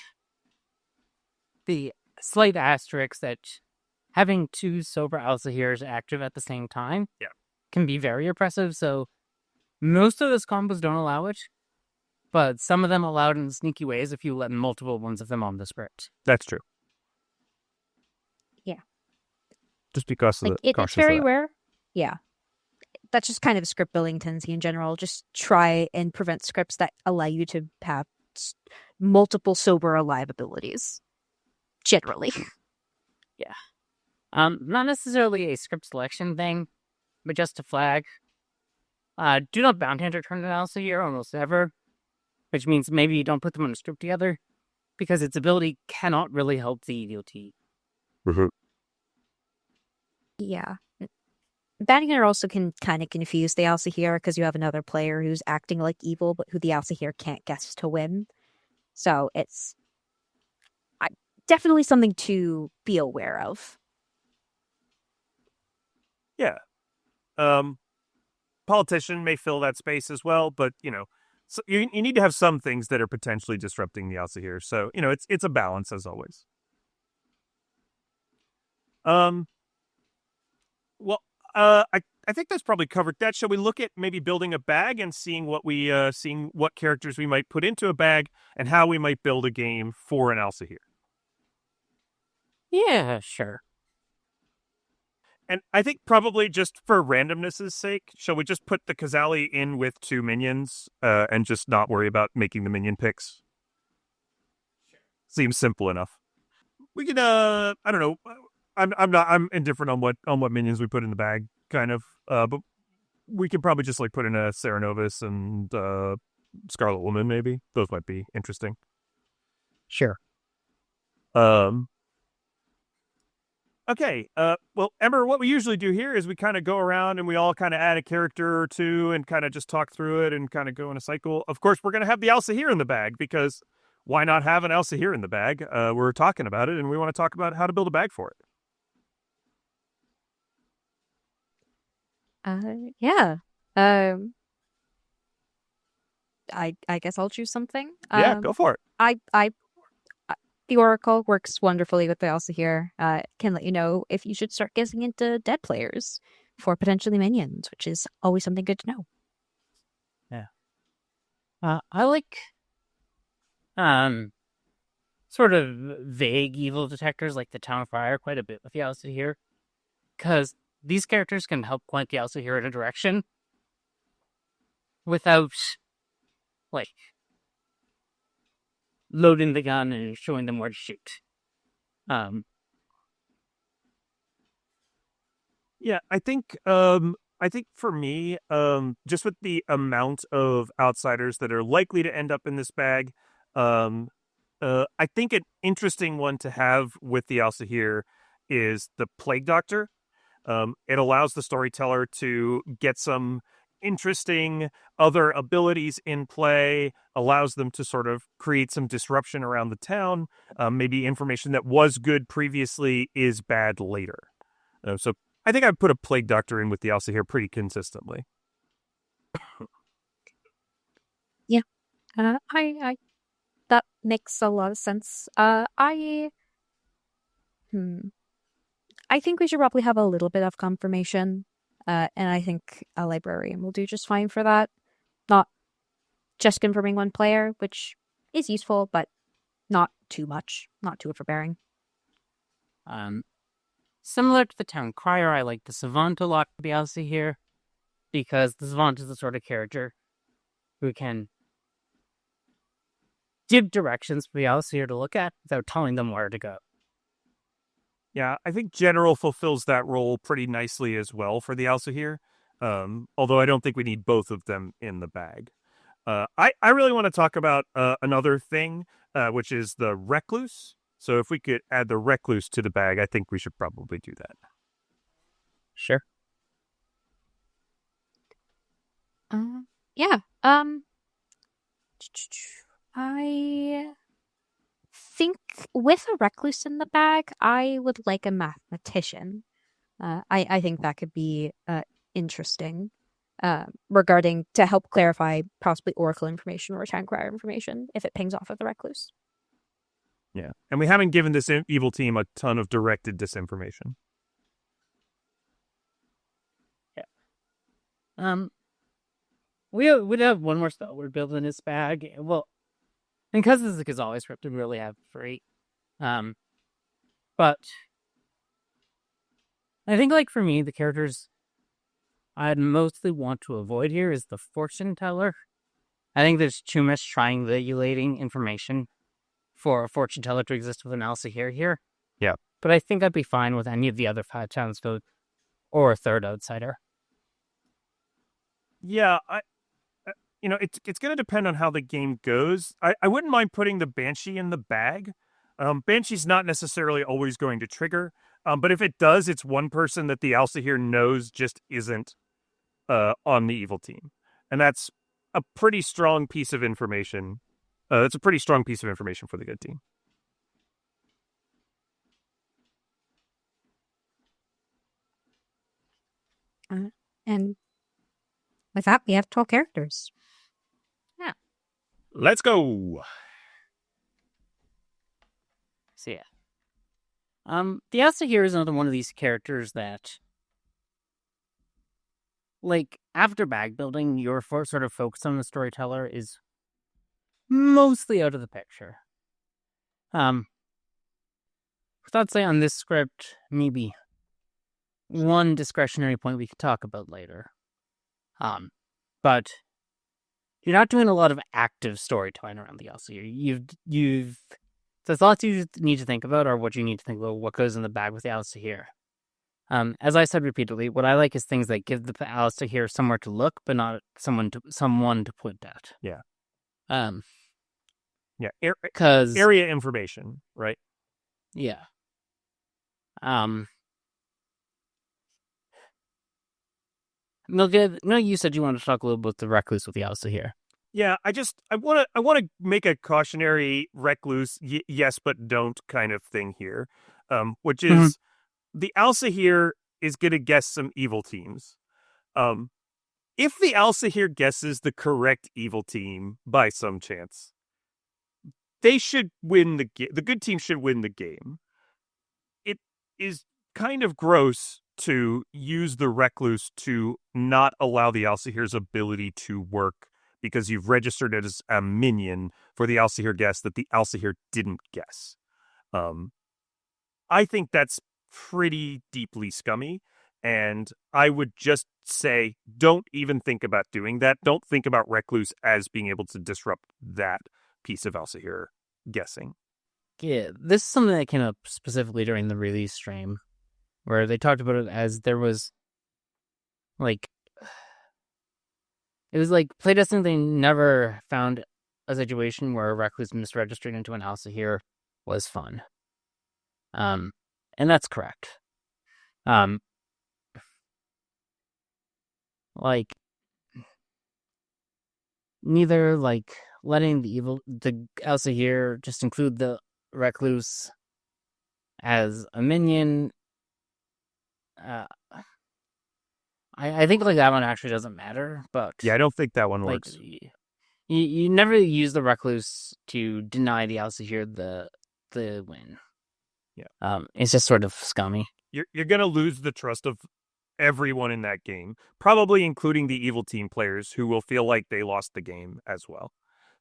the slight asterisk that having two sober Alsaahirs active at the same time can be very oppressive, so most of those combos don't allow it, but some of them allow it in sneaky ways if you let multiple ones of them on the script. That's true. Yeah. Just because of it's very rare. Yeah. That's just kind of a script building tendency in general. Just try and prevent scripts that allow you to have multiple sober alive abilities. Generally. Yeah. Not necessarily a script selection thing, but just to flag. Do not bounty hunter turn to Alsaahir almost ever, which means maybe you don't put them on a script together, because its ability cannot really help the EDOT. Yeah. Bounty Hunter also can kind of confuse the Alsaahir because you have another player who's acting like evil, but who the Alsaahir can't guess to win. So it's definitely something to be aware of. Yeah. Politician may fill that space as well, but so you need to have some things that are potentially disrupting the Alsaahir. So it's a balance as always. Well, I think that's probably covered that. Shall we look at maybe building a bag and seeing what characters we might put into a bag and how we might build a game for an Alsaahir? Yeah, sure. And I think probably just for randomness' sake, shall we just put the Kazali in with 2 minions and just not worry about making the minion picks? Seems simple enough. We can I don't know. I'm indifferent on what minions we put in the bag, kind of. But we could probably just put in a Ceranovis and Scarlet Woman, maybe. Those might be interesting. Sure. Okay. Well, Ember, what we usually do here is we kind of go around and we all kind of add a character or two and kind of just talk through it and kind of go in a cycle. Of course, we're going to have the Alsaahir in the bag because why not have an Alsaahir in the bag? We're talking about it and we want to talk about how to build a bag for it. Yeah. I guess I'll choose something. Yeah, go for it. The Oracle works wonderfully with the Alsaahir. Can let you know if you should start guessing into dead players for potentially minions, which is always something good to know. Yeah. I like sort of vague evil detectors like the Town Crier quite a bit with the Alsaahir, because these characters can help point the Alsaahir in a direction without loading the gun and showing them where to shoot. Yeah, I think for me, just with the amount of outsiders that are likely to end up in this bag, I think an interesting one to have with the Alsaahir is the Plague Doctor. It allows the storyteller to get some interesting other abilities in play, allows them to sort of create some disruption around the town. Maybe information that was good previously is bad later. So I think I'd put a Plague Doctor in with the Alsaahir pretty consistently. Yeah. I that makes a lot of sense. I think we should probably have a little bit of confirmation. And I think a librarian will do just fine for that. Not just confirming one player, which is useful, but not too much. Not too overbearing. Similar to the Town Crier, I like the Savant a lot for the Alsaahir, because the Savant is the sort of character who can give directions for the Alsaahir to look at without telling them where to go. Yeah, I think General fulfills that role pretty nicely as well for the Alsaahir, although I don't think we need both of them in the bag. I really want to talk about another thing, which is the Recluse. So if we could add the Recluse to the bag, I think we should probably do that. Sure. Yeah. I think with a recluse in the bag, I would like a mathematician. I think that could be interesting regarding to help clarify possibly Oracle information or Town Crier information if it pings off of the recluse. Yeah, and we haven't given this evil team a ton of directed disinformation. Yeah. We'd have one more spell we're building in this bag. Well, and because this is always script, we really have 3. But I think, for me, the characters I'd mostly want to avoid here is the Fortune Teller. I think there's too much triangulating information for a Fortune Teller to exist with an Alsaahir here. Yeah. But I think I'd be fine with any of the other 5 townsfolk or a third outsider. Yeah, it's going to depend on how the game goes. I wouldn't mind putting the Banshee in the bag. Banshee's not necessarily always going to trigger, but if it does, it's one person that the Alsaahir knows just isn't on the evil team, and that's a pretty strong piece of information. It's a pretty strong piece of information for the good team. And with that, we have 12 characters. Yeah. Let's go. So yeah. The Alsaahir is another one of these characters that, like, after bag building, your sort of focus on the storyteller is mostly out of the picture. Without say on this script, maybe one discretionary point we could talk about later. But you're not doing a lot of active storytelling around the Alsaahir. The thoughts you need to think about are what you need to think about what goes in the bag with the Alsaahir. As I said repeatedly, what I like is things that give the Alsaahir somewhere to look, but not someone to point at. Yeah. Yeah. Because area information, right? Yeah. Milk, you said you wanted to talk a little about the recluse with the Alsaahir. Yeah, I want to make a cautionary recluse yes but don't kind of thing here, which is the Alsaahir is going to guess some evil teams. If the Alsaahir guesses the correct evil team by some chance, they should win the game. The good team should win the game. It is kind of gross to use the recluse to not allow the Alsaahir's ability to work because you've registered it as a minion for the Alsaahir guess that the Alsaahir didn't guess. I think that's pretty deeply scummy, and I would just say don't even think about doing that. Don't think about recluse as being able to disrupt that piece of Alsaahir guessing. Yeah, this is something that came up specifically during the release stream, where they talked about it as there was, like, it was like playtesting. They never found a situation where a recluse misregistered into an Alsaahir was fun. And that's correct. Like, neither, like, letting the Alsaahir just include the recluse as a minion. I think, like, that one actually doesn't matter, but yeah, I don't think that one like, works. You never use the recluse to deny the Alsaahir the win. Yeah. It's just sort of scummy. You're gonna lose the trust of everyone in that game, probably including the evil team players who will feel like they lost the game as well.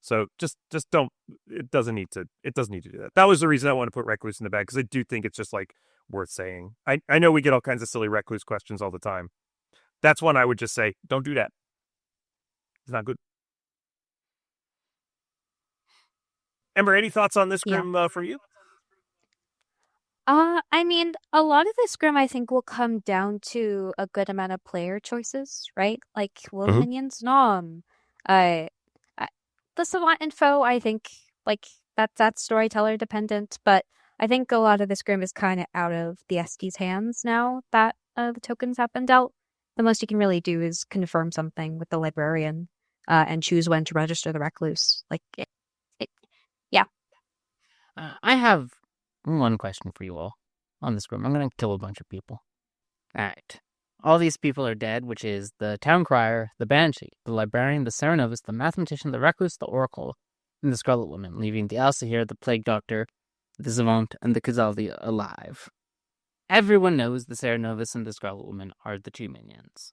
So just don't. It doesn't need to do that. That was the reason I want to put recluse in the bag, because I do think it's just like worth saying. I know we get all kinds of silly recluse questions all the time. That's one I would just say, don't do that. It's not good. Ember, any thoughts on this, Grim, from you? I mean, a lot of this Grim, I think, will come down to a good amount of player choices, right? Like, will minions nom? The savant info, I think, like, that's storyteller dependent, but I think a lot of this Grim is kind of out of the SD's hands now that the tokens have been dealt. The most you can really do is confirm something with the librarian and choose when to register the recluse. Like, yeah. I have one question for you all on this Grim. I'm going to kill a bunch of people. All right. All these people are dead, which is the town crier, the banshee, the librarian, the Serenovus, the mathematician, the recluse, the oracle, and the scarlet woman, leaving the Alsaahir, the plague doctor, the savant, and the Kazaldi alive. Everyone knows the Serenovus and the scarlet woman are the two minions.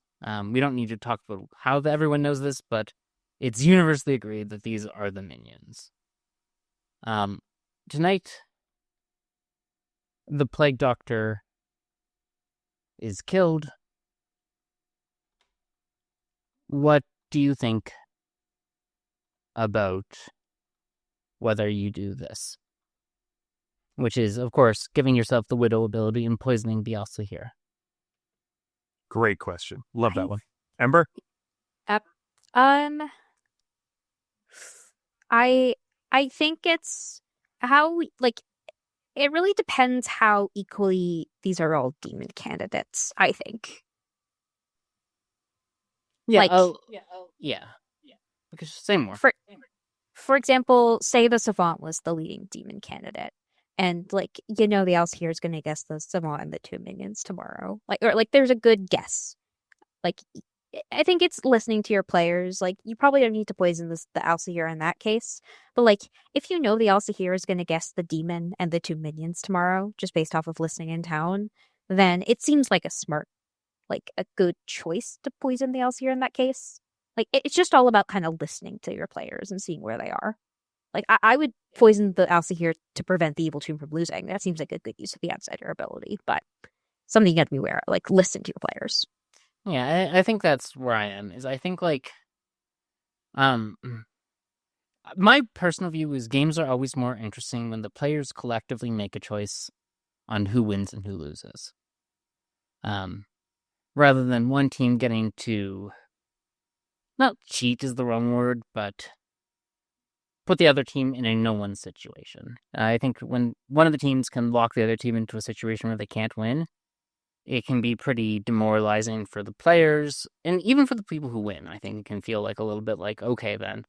We don't need to talk about how everyone knows this, but it's universally agreed that these are the minions. Tonight, the plague doctor is killed. What do you think about whether you do this? Which is, of course, giving yourself the widow ability and poisoning the Alsaahir. Great question. Love that one. Ember? Um, I I think it's how like it really depends how equally these are all demon candidates, I think. Yeah. Like Yeah. Because say more. for for example, say the Savant was the leading demon candidate. And like the Alsaahir is gonna guess the Savant and the two minions tomorrow. Like there's a good guess. Like I think it's listening to your players. Like you probably don't need to poison the Alsaahir in that case. But like if you know the Alsaahir is gonna guess the demon and the two minions tomorrow, just based off of listening in town, then it seems like a good choice to poison the Alsaahir in that case. Like it's just all about kind of listening to your players and seeing where they are. Like I would poison the Alsaahir to prevent the evil tomb from losing. That seems like a good use of the outsider ability, but something you got to be aware of. Like listen to your players. Yeah, I think that's where I am. Is I think like, um, my personal view is games are always more interesting when the players collectively make a choice on who wins and who loses. Rather than one team getting to, not cheat is the wrong word, but put the other team in a no-win situation. I think when one of the teams can lock the other team into a situation where they can't win, it can be pretty demoralizing for the players and even for the people who win. I think it can feel like a little bit like, okay, then,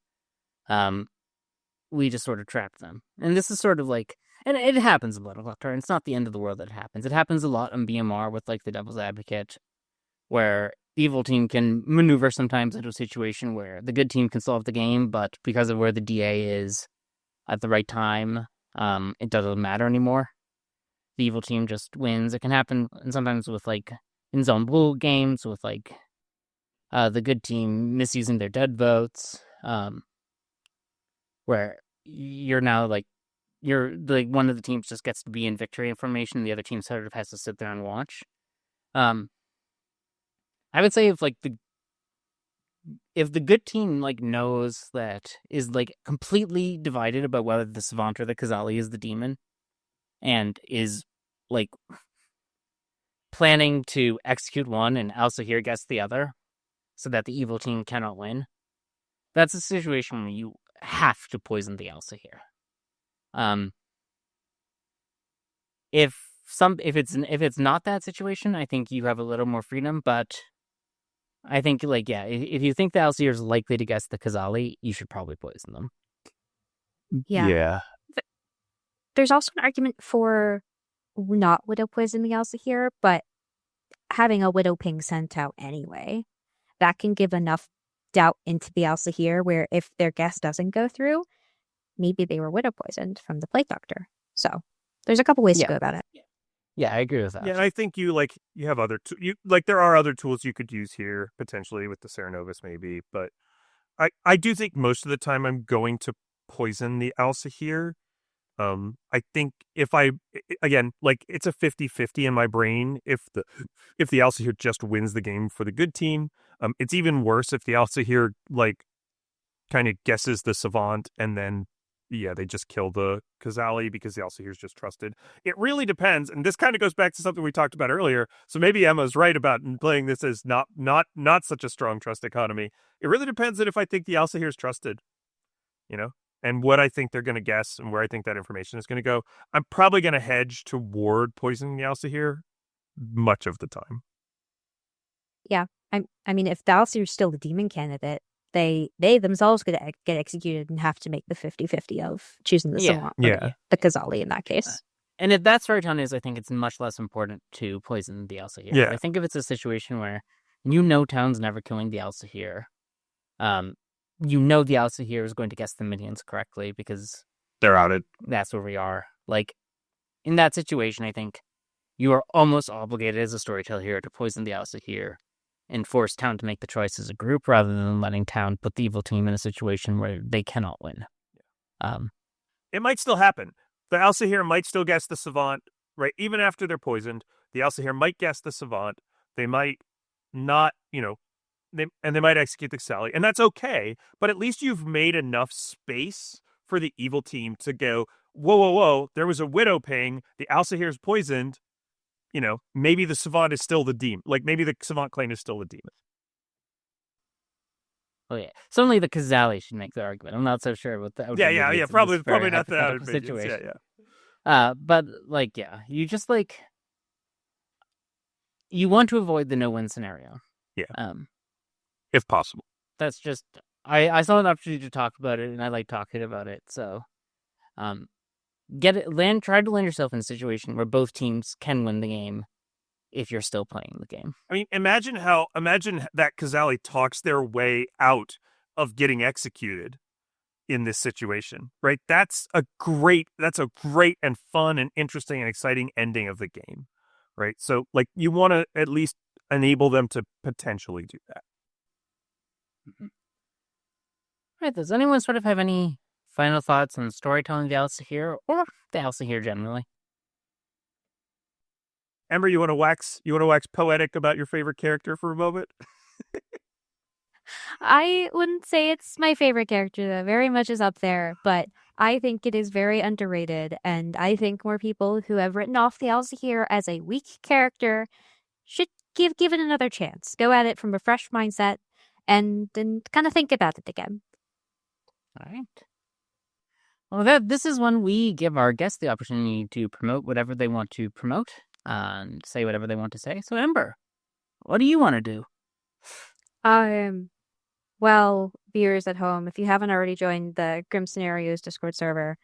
we just sort of trapped them. And this is sort of like, and it happens a lot of Clocktower. It's not the end of the world that it happens. It happens a lot in BMR with like the Devil's Advocate, where the evil team can maneuver sometimes into a situation where the good team can solve the game, but because of where the DA is at the right time, it doesn't matter anymore. The evil team just wins. It can happen sometimes with like in Zone Blue games with like the good team misusing their dead votes, where you're now like one of the teams just gets to be in victory information, and the other team sort of has to sit there and watch. I would say if the good team like knows that is like completely divided about whether the Savant or the Kazali is the demon, and is like planning to execute one and Alsaahir gets the other, so that the evil team cannot win, that's a situation where you have to poison the Alsaahir. If it's not that situation, I think you have a little more freedom, but I think like if you think the Alsaahir is likely to guess the Kazali, you should probably poison them. Yeah. There's also an argument for not Widow poison the Alsaahir, but having a Widow ping sent out anyway, that can give enough doubt into the Alsaahir where if their guess doesn't go through, maybe they were Widow poisoned from the Plague Doctor. So there's a couple ways to go about it. Yeah, I agree with that. Yeah, and I think you have other there are other tools you could use here potentially with the Serenovus maybe, but I do think most of the time I'm going to poison the Alsaahir. I think if again, like it's a 50-50 in my brain if the Alsaahir just wins the game for the good team. It's even worse if the Alsaahir like kind of guesses the Savant and then they just kill the Kazali because the Alsaahir is just trusted. It really depends, and this kind of goes back to something we talked about earlier. So maybe Emma's right about playing this as not such a strong trust economy. It really depends on if I think the Alsaahir is trusted, and what I think they're going to guess and where I think that information is going to go. I'm probably going to hedge toward poisoning the Alsaahir much of the time. Yeah, I mean, if the Alsaahir is still the demon candidate, they themselves could get executed and have to make the 50-50 of choosing the Savant or the Kazali in that case. And if that's where John is, I think it's much less important to poison the Alsaahir. Yeah. I think if it's a situation where Town's never killing the Alsaahir, the Alsaahir is going to guess the minions correctly because they're out. That's where we are. Like, in that situation, I think you are almost obligated as a storyteller here to poison the Alsaahir and force Town to make the choice as a group rather than letting Town put the evil team in a situation where they cannot win. It might still happen. The Alsaahir might still guess the Savant, right? Even after they're poisoned, the Alsaahir might guess the Savant. They might not, they might execute the Sally, and that's okay. But at least you've made enough space for the evil team to go, whoa, there was a Widow ping. The Alsaahir is poisoned. Maybe the Savant is still the demon. Like maybe the Savant claim is still the demon. Oh yeah, certainly the Kazali should make the argument. I'm not so sure about the Yeah, Outdoor Idiots in probably this very not the hypothetical Outdoor Idiots. situation. Yeah. But like, yeah, you just like you want to avoid the no-win scenario. Yeah. If possible. That's just I saw an opportunity to talk about it, and I like talking about it. So, try to land yourself in a situation where both teams can win the game if you're still playing the game. I mean, imagine that Kazali talks their way out of getting executed in this situation, right? That's a great and fun and interesting and exciting ending of the game, right? So, like, you want to at least enable them to potentially do that. Mm-hmm. Right, does anyone sort of have any final thoughts on storytelling the Alsaahir or the Alsaahir generally? Ember, you want to wax poetic about your favorite character for a moment? I wouldn't say it's my favorite character, though. Very much is up there, but I think it is very underrated, and I think more people who have written off the Alsaahir as a weak character should give it another chance. Go at it from a fresh mindset and then kind of think about it again. All right. Well, this is when we give our guests the opportunity to promote whatever they want to promote and say whatever they want to say. So, Ember, what do you want to do? Well, viewers at home, if you haven't already joined the Grim Scenarios Discord server,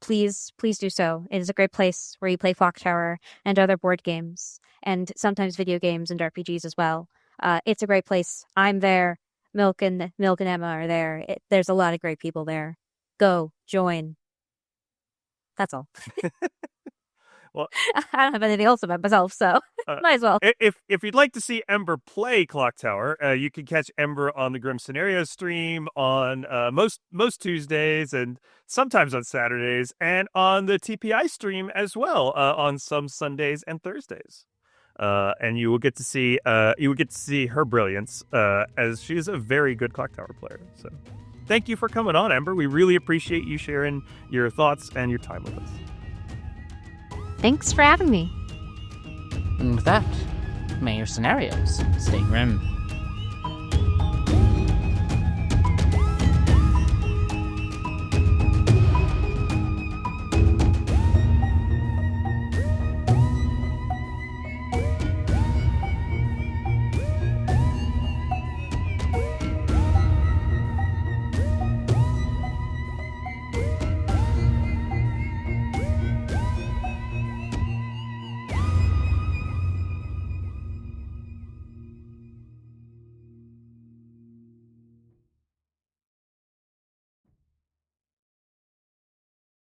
please do so. It is a great place where you play Clocktower and other board games, and sometimes video games and RPGs as well. It's a great place. I'm there. Milk and Emma are there. There's a lot of great people there. Go, join. That's all. Well, I don't have anything else about myself, so might as well. If you'd like to see Ember play Clocktower, you can catch Ember on the Grim Scenarios stream on most Tuesdays and sometimes on Saturdays, and on the TPI stream as well on some Sundays and Thursdays. And you will get to see her brilliance as she is a very good Clocktower player. So, thank you for coming on, Ember. We really appreciate you sharing your thoughts and your time with us. Thanks for having me. And with that, may your scenarios stay grim.